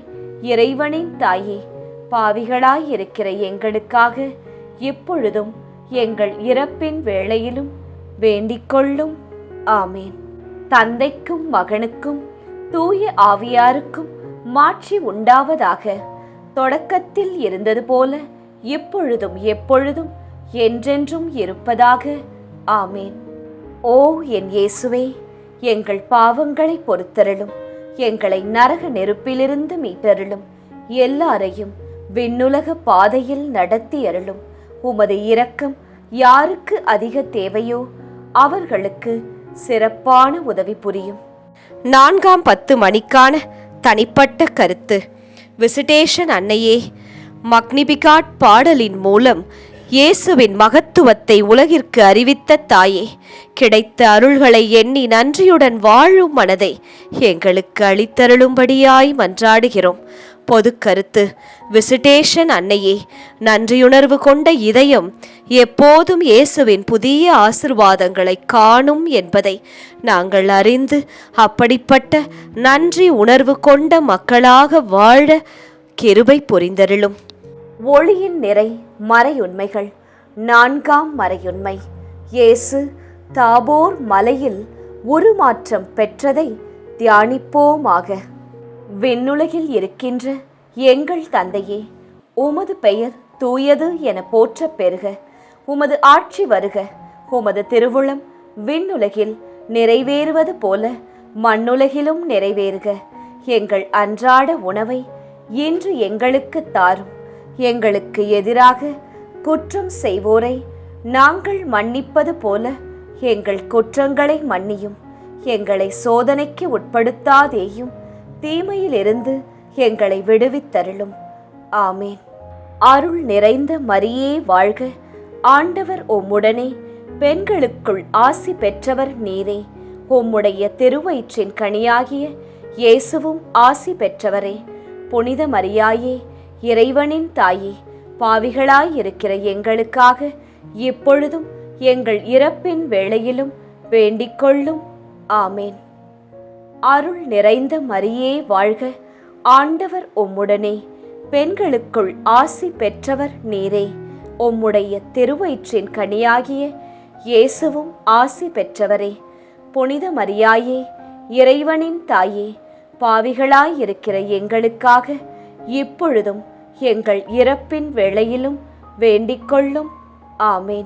இறைவனின் தாயே, பாவிகளாயிருக்கிற எங்களுக்காக இப்பொழுதும் எங்கள் இறப்பின் வேளையிலும் வேண்டிக்கொள்ளும். ஆமேன். தந்தைக்கும் மகனுக்கும் தூய ஆவியாருக்கும் மாட்சி உண்டாவதாக. தொடக்கத்தில் இருந்தது போல இப்பொழுதும் எப்பொழுதும் என்றென்றும் இருப்பதாக. ஆமேன். ஓ என் இயேசுவே, எங்கள் பாவங்களை பொறுத்தருளும். எங்களை நரக நெருப்பிலிருந்து மீட்டருளும். எல்லாரையும் விண்ணுலக பாதையில் நடத்தி அருளும். உமது இரக்கம் யாருக்கு அதிக தேவையோ அவர்களுக்கு சிறப்பான உதவி புரியும். 4ஆம் 10 மணிக்கான தனிப்பட்ட கருத்து. விசிட்டேஷன் அன்னையே, மக்னிபிகாட் பாடலின் மூலம் இயேசுவின் மகத்துவத்தை உலகிற்கு அறிவித்த தாயே, கிடைத்த அருள்களை எண்ணி நன்றியுடன் வாழும் மனதை எங்களுக்கு அளித்தருளும்படியாய் மன்றாடுகிறோம். பொது கருத்து. விசிட்டேஷன் அன்னையே, நன்றியுணர்வு கொண்ட இதயம் எப்போதும் இயேசுவின் புதிய ஆசிர்வாதங்களை காணும் என்பதை நாங்கள் அறிந்து அப்படிப்பட்ட நன்றி உணர்வு கொண்ட மக்களாக வாழ கிருபை புரிந்தருளும். ஒளியின் நிறை மறையுண்மைகள். 4ஆம் மறையுண்மை. இயேசு தாபோர் மலையில் உருமாற்றம் பெற்றதை தியானிப்போமாக. விண்ணுலகில் இருக்கின்ற எங்கள் தந்தையே, உமது பெயர் தூயது என போற்றப் பெறுக. உமது ஆட்சி வருக. உமது திருவுளம் விண்ணுலகில் நிறைவேறுவது போல மண்ணுலகிலும் நிறைவேறுக. எங்கள் அன்றாட உணவை இன்று எங்களுக்கு தாரும். எங்களுக்கு எதிராக குற்றம் செய்வோரை நாங்கள் மன்னிப்பது போல எங்கள் குற்றங்களை மன்னியும். எங்களை சோதனைக்கு உட்படுத்தாதேயும், தீமையிலிருந்து எங்களை விடுவித்தருளும். ஆமேன். அருள் நிறைந்த மரியே வாழ்க. ஆண்டவர் உம்முடனே, பெண்களுக்குள் ஆசி பெற்றவர் நீரே. உம்முடைய திருவயிற்றின் கனியாகிய இயேசுவும் ஆசி பெற்றவரே. புனித மரியாயே, இறைவனின் தாயே, பாவிகளாயிருக்கிற எங்களுக்காக இப்பொழுதும் எங்கள் இறப்பின் வேளையிலும் வேண்டிக்கொள்ளும். ஆமேன். அருள் நிறைந்த மரியே வாழ்க. ஆண்டவர் உம்முடனே, பெண்களுக்குள் ஆசி பெற்றவர் நீரே. உம்முடைய திருவயிற்றின் கனியாகிய இயேசுவும் ஆசி பெற்றவரே. புனித மரியாயே, இறைவனின் தாயே, பாவிகளாயிருக்கிற எங்களுக்காக இப்பொழுதும் எங்கள் இறப்பின் வேளையிலும் வேண்டிக்கொள்ளும். ஆமேன்.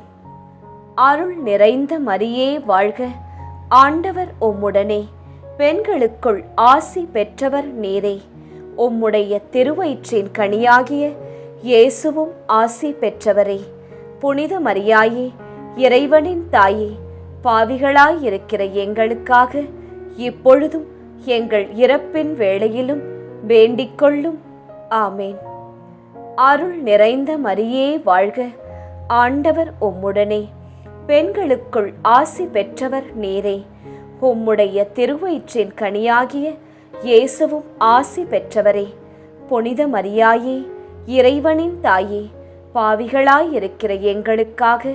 அருள் நிறைந்த மரியே வாழ்க. ஆண்டவர் உம்முடனே, பெண்களுக்குள் ஆசி பெற்றவர் நீரே. உம்முடைய திருவயிற்றின் கனியாகிய இயேசுவும் ஆசி பெற்றவரே. புனித மரியாயே, இறைவனின் தாயே, பாவிகளாயிருக்கிற எங்களுக்காக இப்பொழுதும் எங்கள் இறப்பின் வேளையிலும் வேண்டிக்கொள்ளும். ஆமேன். அருள் நிறைந்த மரியே வாழ்க. ஆண்டவர் உம்முடனே, பெண்களுக்குள் ஆசி பெற்றவர் நீரே. உம்முடைய திருவயிற்றின் கனியாகிய இயேசுவும் ஆசி பெற்றவரே. புனித மரியாயே, இறைவனின் தாயே, பாவிகளாயிருக்கிற எங்களுக்காக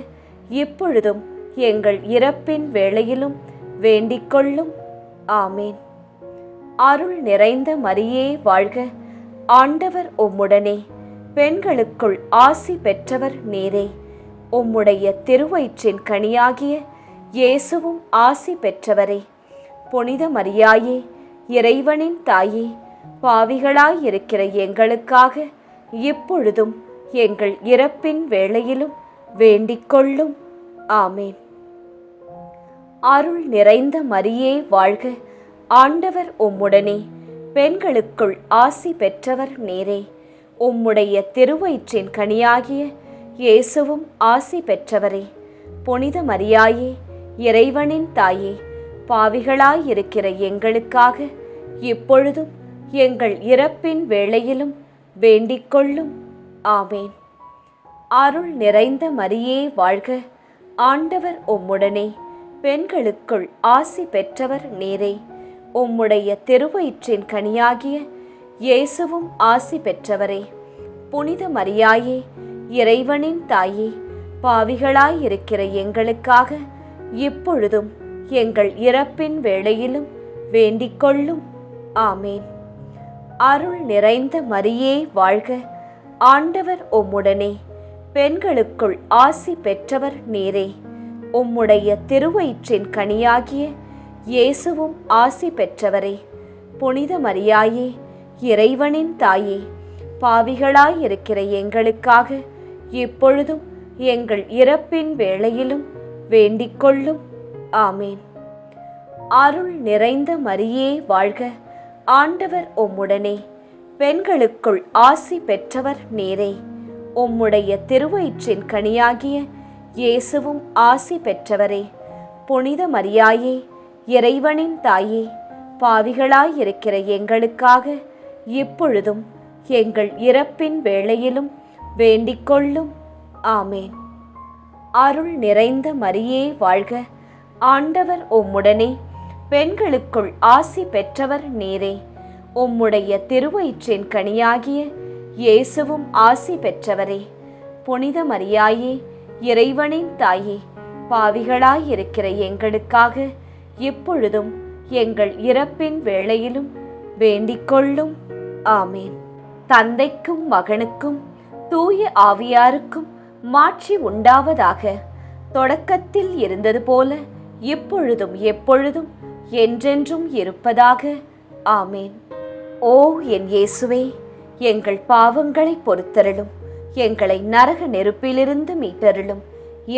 இப்பொழுதும் எங்கள் இறப்பின் வேளையிலும் வேண்டிக்கொள்ளும். ஆமேன். அருள் நிறைந்த மரியே வாழ்க. ஆண்டவர் உம்முடனே, பெண்களுக்குள் ஆசி பெற்றவர் நீரே. உம்முடைய திருவயிற்றின் கனியாகிய இயேசுவும் ஆசி பெற்றவரே. புனித மரியாயே, இறைவனின் தாயே, பாவிகளாயிருக்கிற எங்களுக்காக இப்பொழுதும் எங்கள் இறப்பின் வேளையிலும் வேண்டிக்கொள்ளும். ஆமேன். அருள் நிறைந்த மரியே வாழ்க. ஆண்டவர் உம்முடனே, பெண்களுக்குள் ஆசி பெற்றவர் நீரே. உம்முடைய திருவயிற்றின் கனியாகிய இயேசுவும் ஆசி பெற்றவரே. புனித மரியாயே, இறைவனின் தாயே, பாவிகளாயிருக்கிற எங்களுக்காக இப்பொழுதும் எங்கள் இறப்பின் வேளையிலும் வேண்டிக்கொள்ளும். ஆமேன். அருள் நிறைந்த மரியே வாழ்க. ஆண்டவர் உம்முடனே, பெண்களுக்குள் ஆசி பெற்றவர் நீரே. உம்முடைய திருவயிற்றின் கனியாகிய இயேசுவும் ஆசி பெற்றவரே. புனித மரியாயே, இறைவனின் தாயே, பாவிகளாயிருக்கிற எங்களுக்காக இப்பொழுதும் எங்கள் இறப்பின் வேளையிலும் வேண்டிக்கொள்ளும். ஆமேன். அருள் நிறைந்த மரியே வாழ்க. ஆண்டவர் உம்முடனே, பெண்களுக்குள் ஆசி பெற்றவர் நீரே. உம்முடைய திருவயிற்றின் கனியாகிய இயேசுவும் ஆசி பெற்றவரே. புனித மரியாயே, இறைவனின் தாயே, பாவிகளாயிருக்கிற எங்களுக்காக இப்பொழுதும் எங்கள் இறப்பின் வேளையிலும் வேண்டிக்கொள்ளும். ஆமேன். அருள் நிறைந்த மரியே வாழ்க. ஆண்டவர் உம்முடனே, பெண்களுக்குள் ஆசி பெற்றவர் நீரே. உம்முடைய திருவயிற்றின் கனியாகிய இயேசுவும் ஆசி பெற்றவரே. புனித மரியாயே, இறைவனின் தாயே, பாவிகளாயிருக்கிற எங்களுக்காக இப்பொழுதும் எங்கள் இறப்பின் வேளையிலும் வேண்டிக்கொள்ளும். ஆமேன். அருள் நிறைந்த மரியே வாழ்க. ஆண்டவர் உம்முடனே, பெண்களுக்குள் ஆசி பெற்றவர் நீரே. உம்முடைய திருவயிற்றின் கனியாகிய இயேசுவும் ஆசி பெற்றவரே. புனித மரியாயே, இறைவனின் தாயே, பாவிகளாயிருக்கிற எங்களுக்காக இப்பொழுதும் எங்கள் இறப்பின் வேளையிலும் வேண்டிக்கொள்ளும். ஆமேன். தந்தைக்கும் மகனுக்கும் தூய ஆவியாருக்கும் மாட்சி உண்டாவதாக. தொடக்கத்தில் இருந்தது போல இப்பொழுதும் எப்பொழுதும் என்றென்றும் இருப்பதாக. ஆமேன். ஓ என் இயேசுவே, எங்கள் பாவங்களை பொறுத்தருளும், எங்களை நரக நெருப்பிலிருந்து மீட்டருளும்,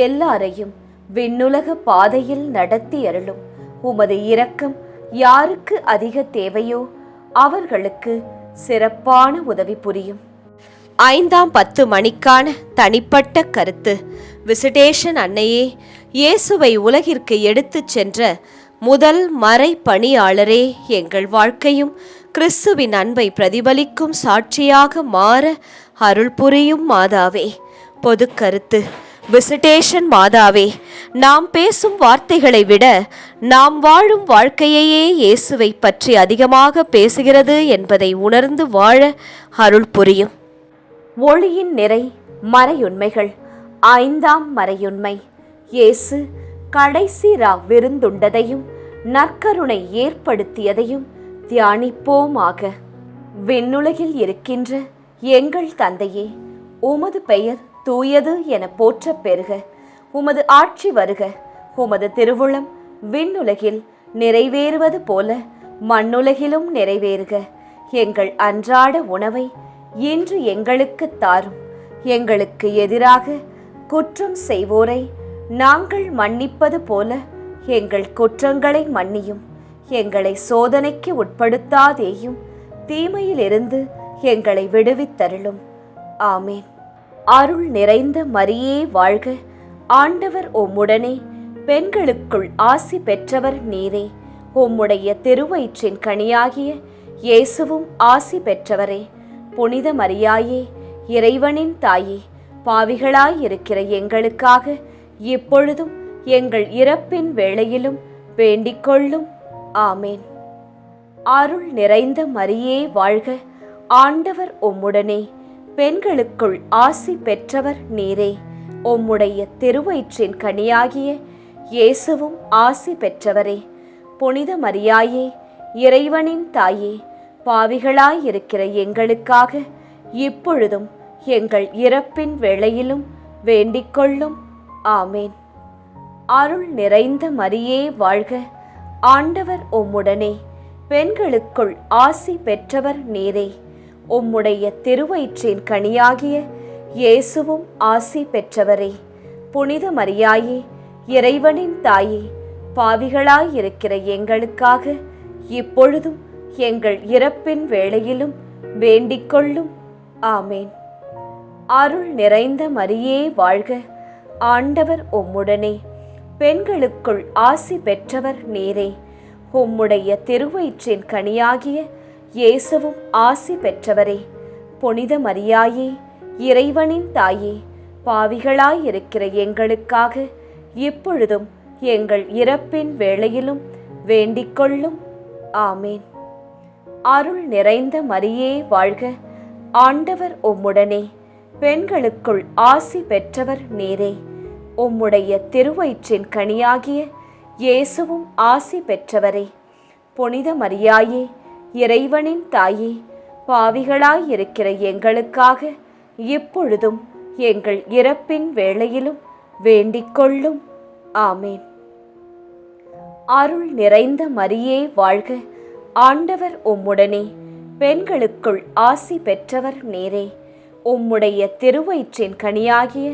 எல்லாரையும் விண்ணுலக பாதையில் நடத்தி அருளும். உமது இரக்கம் யாருக்கு அதிக தேவையோ அவர்களுக்கு சிறப்பான உதவி புரியும். 5ஆம் 10 மணிக்கான தனிப்பட்ட கருத்து. விசிடேஷன் அன்னையே, இயேசுவை உலகிற்கு எடுத்துச் சென்ற முதல் மறை பணியாளரே, எங்கள் வாழ்க்கையும் கிறிஸ்துவின் அன்பை பிரதிபலிக்கும் சாட்சியாக மாற அருள் புரியும் மாதாவே. பொது கருத்து. விசிடேஷன் மாதாவே, நாம் பேசும் வார்த்தைகளை விட நாம் வாழும் வாழ்க்கையையே இயேசுவை பற்றி அதிகமாக பேசுகிறது என்பதை உணர்ந்து வாழ அருள் புரியும். ஒளியின் நிறை மறையுண்மைகள். 5ஆம் மறையுண்மை. இயேசு கடைசி விருந்துண்டதையும் நற்கருணை ஏற்படுத்தியதையும் தியானிப்போமாக. விண்ணுலகில் இருக்கின்ற எங்கள் தந்தையே, உமது பெயர் தூயது என போற்றப் பெறுக. உமது ஆட்சி வருக. உமது திருவுளம் விண்ணுலகில் நிறைவேறுவது போல மண்ணுலகிலும் நிறைவேறுக. எங்கள் அன்றாட உணவை இன்று எங்களுக்கு தாரும். எங்களுக்கு எதிராக குற்றம் செய்வோரை நாங்கள் மன்னிப்பது போல எங்கள் குற்றங்களை மன்னியும். எங்களை சோதனைக்கு உட்படுத்தாதேயும், தீமையிலிருந்து எங்களை விடுவித்தருளும். ஆமேன். அருள் நிறைந்த மரியே வாழ்க. ஆண்டவர் உம்முடனே, பெண்களுக்குள் ஆசி பெற்றவர் நீரே. உம்முடைய திருவயிற்றின் கனியாகிய இயேசுவும் ஆசி பெற்றவரே. புனித மரியாயே, இறைவனின் தாயே, பாவிகளாயிருக்கிற எங்களுக்காக இப்பொழுதும் எங்கள் இறப்பின் வேளையிலும் வேண்டிக்கொள்ளும். ஆமேன். அருள் நிறைந்த மரியே வாழ்க. ஆண்டவர் உம்முடனே, பெண்களுக்குள் ஆசி பெற்றவர் நீரே. உம்முடைய திருவயிற்றின் கனியாகிய இயேசுவும் ஆசி பெற்றவரே. புனித மரியாயே, இறைவனின் தாயே, பாவிகளாயிருக்கிற எங்களுக்காக இப்பொழுதும் எங்கள் இறப்பின் வேளையிலும் வேண்டிக்கொள்ளும். ஆமேன். அருள் நிறைந்த மரியே வாழ்க. ஆண்டவர் உம்முடனே, பெண்களுக்குள் ஆசி பெற்றவர் நீரே. உம்முடைய திருவயிற்றின் கனியாகிய இயேசுவும் ஆசி பெற்றவரே. புனித மரியாயே, இறைவனின் தாயே, பாவிகளாயிருக்கிற எங்களுக்காக இப்பொழுதும் எங்கள் இறப்பின் வேளையிலும் வேண்டிக்கொள்ளும். ஆமேன். அருள் நிறைந்த மரியே வாழ்க. ஆண்டவர் உம்முடனே, பெண்களுக்குள் ஆசி பெற்றவர் நீரே. உம்முடைய திருவயிற்றின் கனியாகிய இயேசுவும் ஆசி பெற்றவரே. புனித மரியாயே, இறைவனின் தாயே, பாவிகளாயிருக்கிற எங்களுக்காக இப்பொழுதும் எங்கள் இறப்பின் வேளையிலும் வேண்டிக்கொள்ளும். ஆமேன். அருள் நிறைந்த மரியே வாழ்க. ஆண்டவர் உம்முடனே, பெண்களுக்குள் ஆசி பெற்றவர் நீரே. உம்முடைய திருவயிற்றின் கனியாகிய இயேசுவும் ஆசி பெற்றவரே. புனித மரியாயே, இறைவனின் தாயே, பாவிகளாயிருக்கிற எங்களுக்காக இப்பொழுதும் எங்கள் இறப்பின் வேளையிலும் வேண்டிக்கொள்ளும். ஆமேன். அருள் நிறைந்த மரியே வாழ்க. ஆண்டவர் உம்முடனே, பெண்களுக்குள் ஆசி பெற்றவர் நீரே. உம்முடைய திருவயிற்றின் கனியாகிய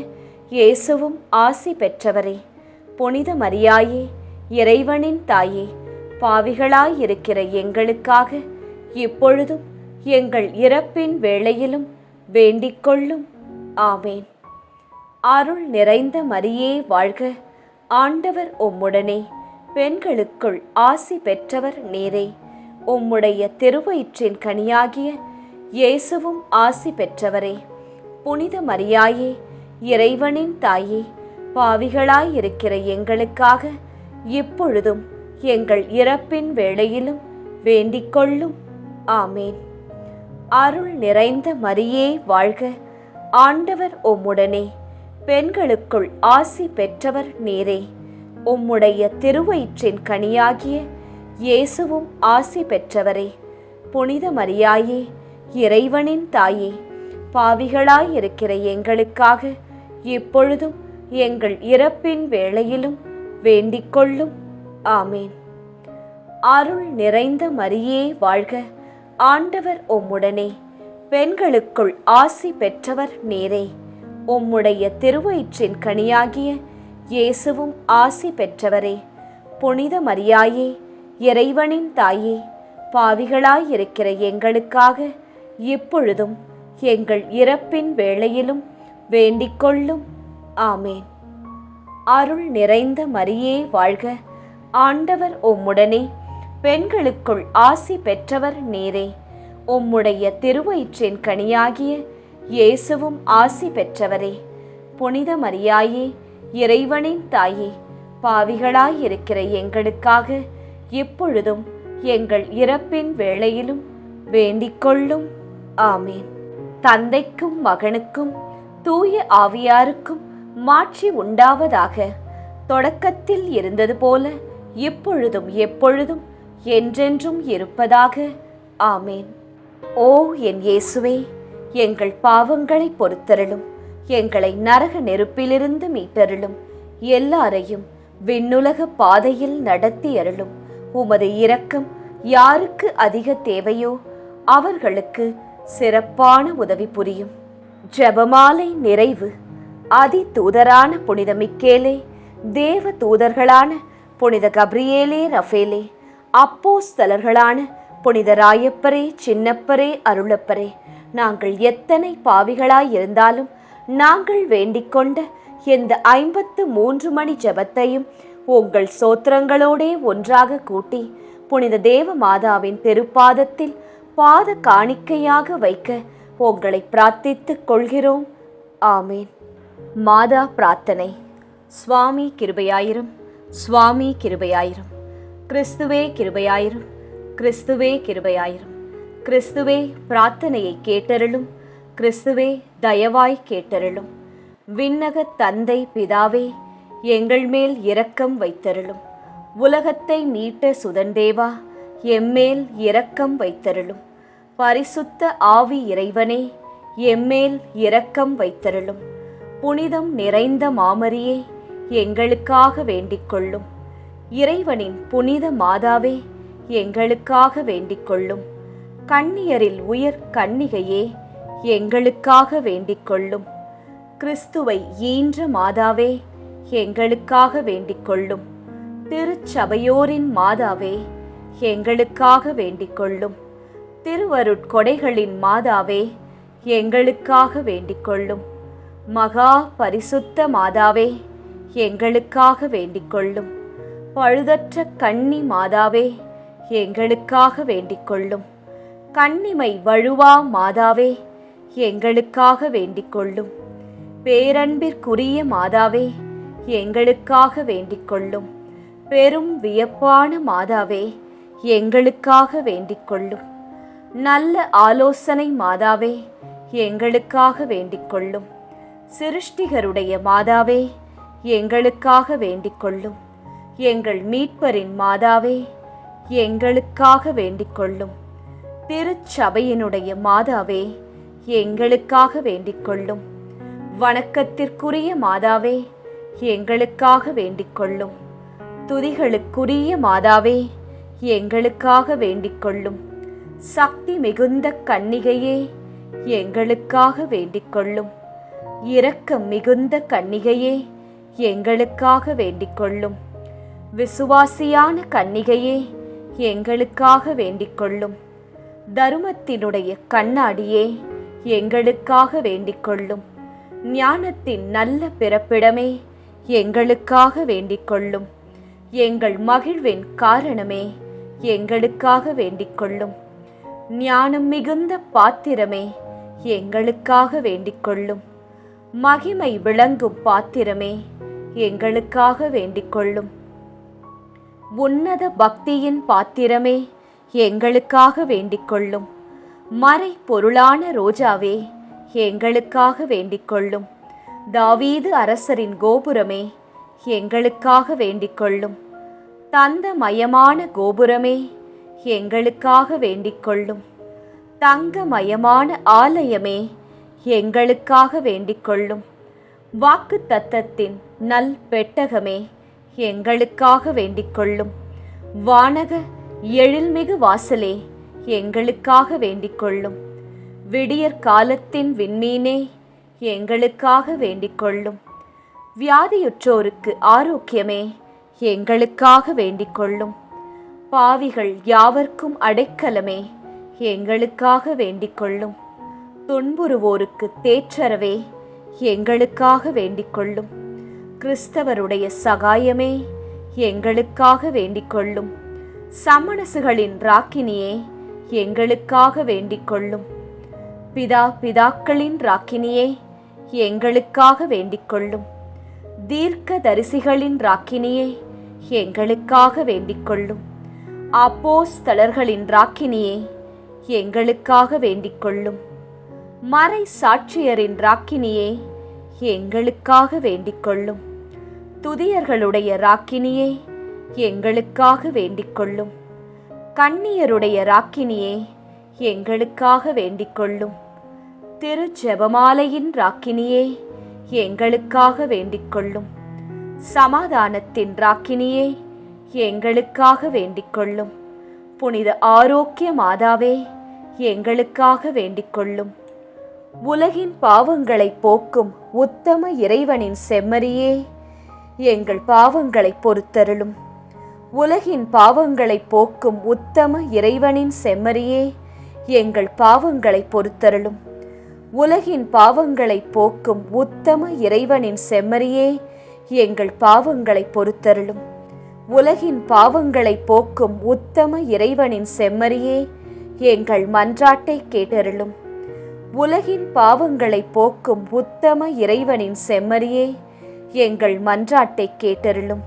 இயேசுவும் ஆசி பெற்றவரே. புனித மரியாயே, இறைவனின் தாயே, பாவிகளாயிருக்கிற எங்களுக்காக இப்பொழுதும் எங்கள் இறப்பின் வேளையிலும் வேண்டிக்கொள்ளும். ஆமேன். அருள் நிறைந்த மரியே வாழ்க. ஆண்டவர் உம்முடனே, பெண்களுக்குள் ஆசி பெற்றவர் நீரே. உம்முடைய திருவயிற்றின் கனியாகிய இயேசுவும் ஆசி பெற்றவரே. புனித மரியாயே, இறைவனின் தாயே, பாவிகளாயிருக்கிற எங்களுக்காக இப்பொழுதும் எங்கள் இறப்பின் வேளையிலும் வேண்டிக்கொள்ளும். ஆமேன். அருள் நிறைந்த மரியே வாழ்க. ஆண்டவர் உம்முடனே, பெண்களுக்குள் ஆசி பெற்றவர் நீரே. உம்முடைய திருவயிற்றின் கனியாகிய இயேசுவும் ஆசி பெற்றவரே. புனித மரியாயே, இறைவனின் தாயே, பாவிகளாயிருக்கிற எங்களுக்காக இப்பொழுதும் எங்கள் இறப்பின் வேளையிலும் வேண்டிக்கொள்ளும். ஆமேன். அருள் நிறைந்த மரியே வாழ்க, ஆண்டவர் உம்முடனே, பெண்களுக்குள் ஆசி பெற்றவர் நீரே. உம்முடைய திருவயிற்றின் கனியாகிய இயேசுவும் ஆசி பெற்றவரே. புனித மரியாயே, இறைவனின் தாயே, பாவிகளாயிருக்கிற எங்களுக்காக இப்பொழுதும் எங்கள் இறப்பின் வேளையிலும் வேண்டிக்கொள்ளும். ஆமேன். அருள் நிறைந்த மரியே வாழ்க, ஆண்டவர் உம்முடனே, பெண்களுக்குள் ஆசி பெற்றவர் நீரே. உம்முடைய திருவயிற்றின் கனியாகிய இயேசுவும் ஆசி பெற்றவரே. புனித மரியாயே, இறைவனின் தாயே, பாவிகளாயிருக்கிற எங்களுக்காக இப்பொழுதும் எங்கள் இறப்பின் வேளையிலும் வேண்டிக்கொள்ளும். ஆமேன். தந்தைக்கும் மகனுக்கும் தூய ஆவியாருக்கும் மாட்சி உண்டாவதாக. தொடக்கத்தில் இருந்தது போல இப்பொழுதும் எப்பொழுதும் என்றென்றும் இருப்பதாக. ஆமேன். ஓ என் இயேசுவே, எங்கள் பாவங்களை பொறுத்தருளும், எங்களை நரக நெருப்பிலிருந்து மீட்டருளும், எல்லாரையும் விண்ணுலக பாதையில் நடத்தி அருளும். உமது இரக்கம் யாருக்கு அதிக தேவையோ அவர்களுக்கு சிறப்பான உதவி புரியும். ஜெபமாலை நிறைவு. அதி தூதரான புனித மிக்கேலே, தேவ தூதர்களான புனித கப்ரியேலே, ரஃபேலே, அப்போஸ்தலர்களான புனித ராயப்பரே, சின்னப்பரே, அருளப்பரே, நாங்கள் எத்தனை பாவிகளாயிருந்தாலும் நாங்கள் வேண்டிக்கொண்ட இந்த 53 மணி ஜெபத்தையும் உங்கள் சோத்திரங்களோடே ஒன்றாக கூட்டி புனித தேவ மாதாவின் திருப்பாதத்தில் பாத காணிக்கையாக வைக்க உங்களை பிரார்த்தித்துக் கொள்கிறோம். ஆமேன். மாதா பிரார்த்தனை. சுவாமி கிருபையாயிரும், சுவாமி கிருபையாயிரும். கிறிஸ்துவே கிருபையாயிரும், கிறிஸ்துவே கிருபையாயிரும். கிறிஸ்துவே பிரார்த்தனையை கேட்டருளும், கிறிஸ்துவே தயவாய் கேட்டருளும். விண்ணக தந்தை பிதாவே, எங்கள் மேல் இரக்கம் வைத்தருளும். உலகத்தை மீட்ட சுதன்தேவா, எம்மேல் இரக்கம் வைத்தருளும். பரிசுத்த ஆவி இறைவனே, எம்மேல் இரக்கம் வைத்தருளும். புனிதம் நிறைந்த மாமரியே, எங்களுக்காக வேண்டிக்கொள்ளும். இறைவனின் புனித மாதாவே, எங்களுக்காக வேண்டிக்கொள்ளும். கன்னியரில் உயர் கன்னிகையே, எங்களுக்காக வேண்டிக்கொள்ளும். கிறிஸ்துவை ஈன்ற மாதாவே, எங்களுக்காக வேண்டிக்கொள்ளும். திருச்சபையோரின் மாதாவே, எங்களுக்காக வேண்டிக்கொள்ளும். திருவருட்கொடைகளின் மாதாவே, எங்களுக்காக வேண்டிக்கொள்ளும். மகா பரிசுத்த மாதாவே, எங்களுக்காக வேண்டிக்கொள்ளும். பழுதற்ற கன்னி மாதாவே, எங்களுக்காக வேண்டிக்கொள்ளும். கன்னிமை வழுவா மாதாவே, எங்களுக்காக வேண்டிக்கொள்ளும். பேரன்பிற்குரிய மாதாவே, எங்களுக்காக வேண்டிக்கொள்ளும். பெரும் வியப்பான மாதாவே, எங்களுக்காக வேண்டிக்கொள்ளும். நல்ல ஆலோசனை மாதாவே, எங்களுக்காக வேண்டிக்கொள்ளும். சிருஷ்டிகருடைய மாதாவே, எங்களுக்காக வேண்டிக்கொள்ளும். எங்கள் மீட்பரின் மாதாவே, எங்களுக்காக வேண்டிக்கொள்ளும். திருச்சபையினுடைய மாதாவே, எங்களுக்காக வேண்டிக்கொள்ளும். வணக்கத்திற்குரிய மாதாவே, எங்களுக்காக வேண்டிக்கொள்ளும். துதிகளுக்குரிய மாதாவே, எங்களுக்காக வேண்டிக்கொள்ளும். சக்தி மிகுந்த கன்னிகையே, எங்களுக்காக வேண்டிக்கொள்ளும். இரக்கம் மிகுந்த கன்னிகையே, எங்களுக்காக வேண்டிக்கொள்ளும். விசுவாசியான கன்னிகையே, எங்களுக்காக வேண்டிக்கொள்ளும். தருமத்தினுடைய கண்ணாடியே, எங்களுக்காக வேண்டிக்கொள்ளும். ஞானத்தின் நல்ல பிறப்பிடமே, எங்களுக்காக வேண்டிக்கொள்ளும். எங்கள் மகிழ்வின் காரணமே, எங்களுக்காக வேண்டிக்கொள்ளும். ஞானம் மிகுந்த பாத்திரமே, எங்களுக்காக வேண்டிக்கொள்ளும். மகிமை விளங்கும் பாத்திரமே, எங்களுக்காக வேண்டிக்கொள்ளும். உன்னத பக்தியின் பாத்திரமே, எங்களுக்காக வேண்டிக்கொள்ளும். மறை பொருளான ரோஜாவே, எங்களுக்காக வேண்டிக்கொள்ளும். தாவீது அரசரின் கோபுரமே, எங்களுக்காக வேண்டிக்கொள்ளும். தந்தமயமான கோபுரமே, எங்களுக்காக வேண்டிக்கொள்ளும். தங்கமயமான ஆலயமே, எங்களுக்காக வேண்டிக்கொள்ளும். வாக்கு தத்தத்தின் நல் பெட்டகமே, எங்களுக்காக வேண்டிக் கொள்ளும். வானக எழில்மிகு வாசலே, எங்களுக்காக வேண்டிக் கொள்ளும். விடியற் காலத்தின் விண்மீனே, எங்களுக்காக வேண்டிக் கொள்ளும். வியாதியுற்றோருக்கு ஆரோக்கியமே, எங்களுக்காக வேண்டிக் கொள்ளும். பாவிகள் யாவர்க்கும் அடைக்கலமே, எங்களுக்காக வேண்டிக் கொள்ளும். துன்புறுவோருக்கு தேற்றரவே, எங்களுக்காக வேண்டிக் கொள்ளும். கிறிஸ்தவருடைய சகாயமே, எங்களுக்காக வேண்டிக் கொள்ளும். சமணசுகளின் ராக்கினியே, எங்களுக்காக வேண்டிக் கொள்ளும். பிதாக்களின் ராக்கினியே, எங்களுக்காக வேண்டிக் கொள்ளும். தீர்க்க தரிசிகளின் ராக்கினியே, எங்களுக்காக வேண்டிக் கொள்ளும். அப்போஸ்தலர்களின் ராக்கினியே, எங்களுக்காக வேண்டிக் கொள்ளும். மறை சாட்சியரின் ராக்கினியே, எங்களுக்காக வேண்டிக் கொள்ளும். துதியர்களுடைய ராக்கினியே, எங்களுக்காக வேண்டிக் கொள்ளும். கன்னியருடைய ராக்கினியே, எங்களுக்காக வேண்டிக் கொள்ளும். திரு ஜெபமாலையின் ராக்கினியே, எங்களுக்காக வேண்டிக் கொள்ளும். சமாதானத்தின் ராக்கினியே, எங்களுக்காக வேண்டிக் கொள்ளும். புனித ஆரோக்கிய மாதாவே, எங்களுக்காக வேண்டிக் கொள்ளும். உலகின் பாவங்களை போக்கும் உத்தம இறைவனின் செம்மறியே, எங்கள் பாவங்களை பொறுத்தருளும். உலகின் பாவங்களை போக்கும் உத்தம இறைவனின் செம்மறியே, எங்கள் பாவங்களை பொறுத்தருளும். உலகின் பாவங்களை போக்கும் உத்தம இறைவனின் செம்மறியே, எங்கள் பாவங்களை பொறுத்தருளும். உலகின் பாவங்களை போக்கும் உத்தம இறைவனின் செம்மறியே, எங்கள் மன்றாட்டை கேட்டருளும். உலகின் பாவங்களை போக்கும் உத்தம இறைவனின் செம்மறியே, எங்கள் மன்றாட்டை கேட்டருளும்.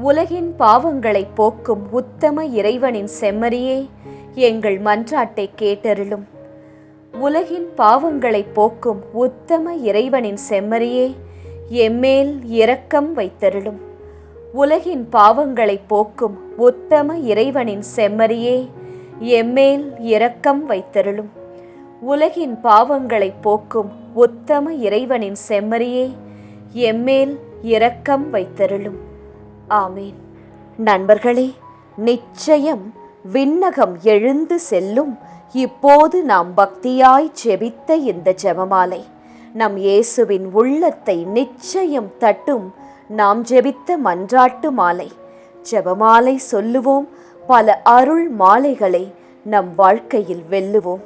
உலகின் பாவங்களை போக்கும் உத்தம இறைவனின் செம்மறியே, எங்கள் மன்றாட்டை கேட்டருளும். உலகின் பாவங்களை போக்கும் உத்தம இறைவனின் செம்மறியே, எம்மேல் இரக்கம் வைத்தருளும். உலகின் பாவங்களை போக்கும் உத்தம இறைவனின் செம்மறியே, எம்மேல் இரக்கம் வைத்தருளும். உலகின் பாவங்களை போக்கும் உத்தம இறைவனின் செம்மறியே, எம்மேல் இரக்கம் வைத்தருளும். ஆமீன். நண்பர்களே, நிச்சயம் விண்ணகம் எழுந்து செல்லும் இப்போது நாம் பக்தியாய் ஜெபித்த இந்த ஜெபமாலை நம் இயேசுவின் உள்ளத்தை நிச்சயம் தட்டும். நாம் ஜெபித்த மன்றாட்டு மாலை. ஜெபமாலை சொல்லுவோம், பல அருள் மாலைகளை நம் வாழ்க்கையில் வெல்லுவோம்.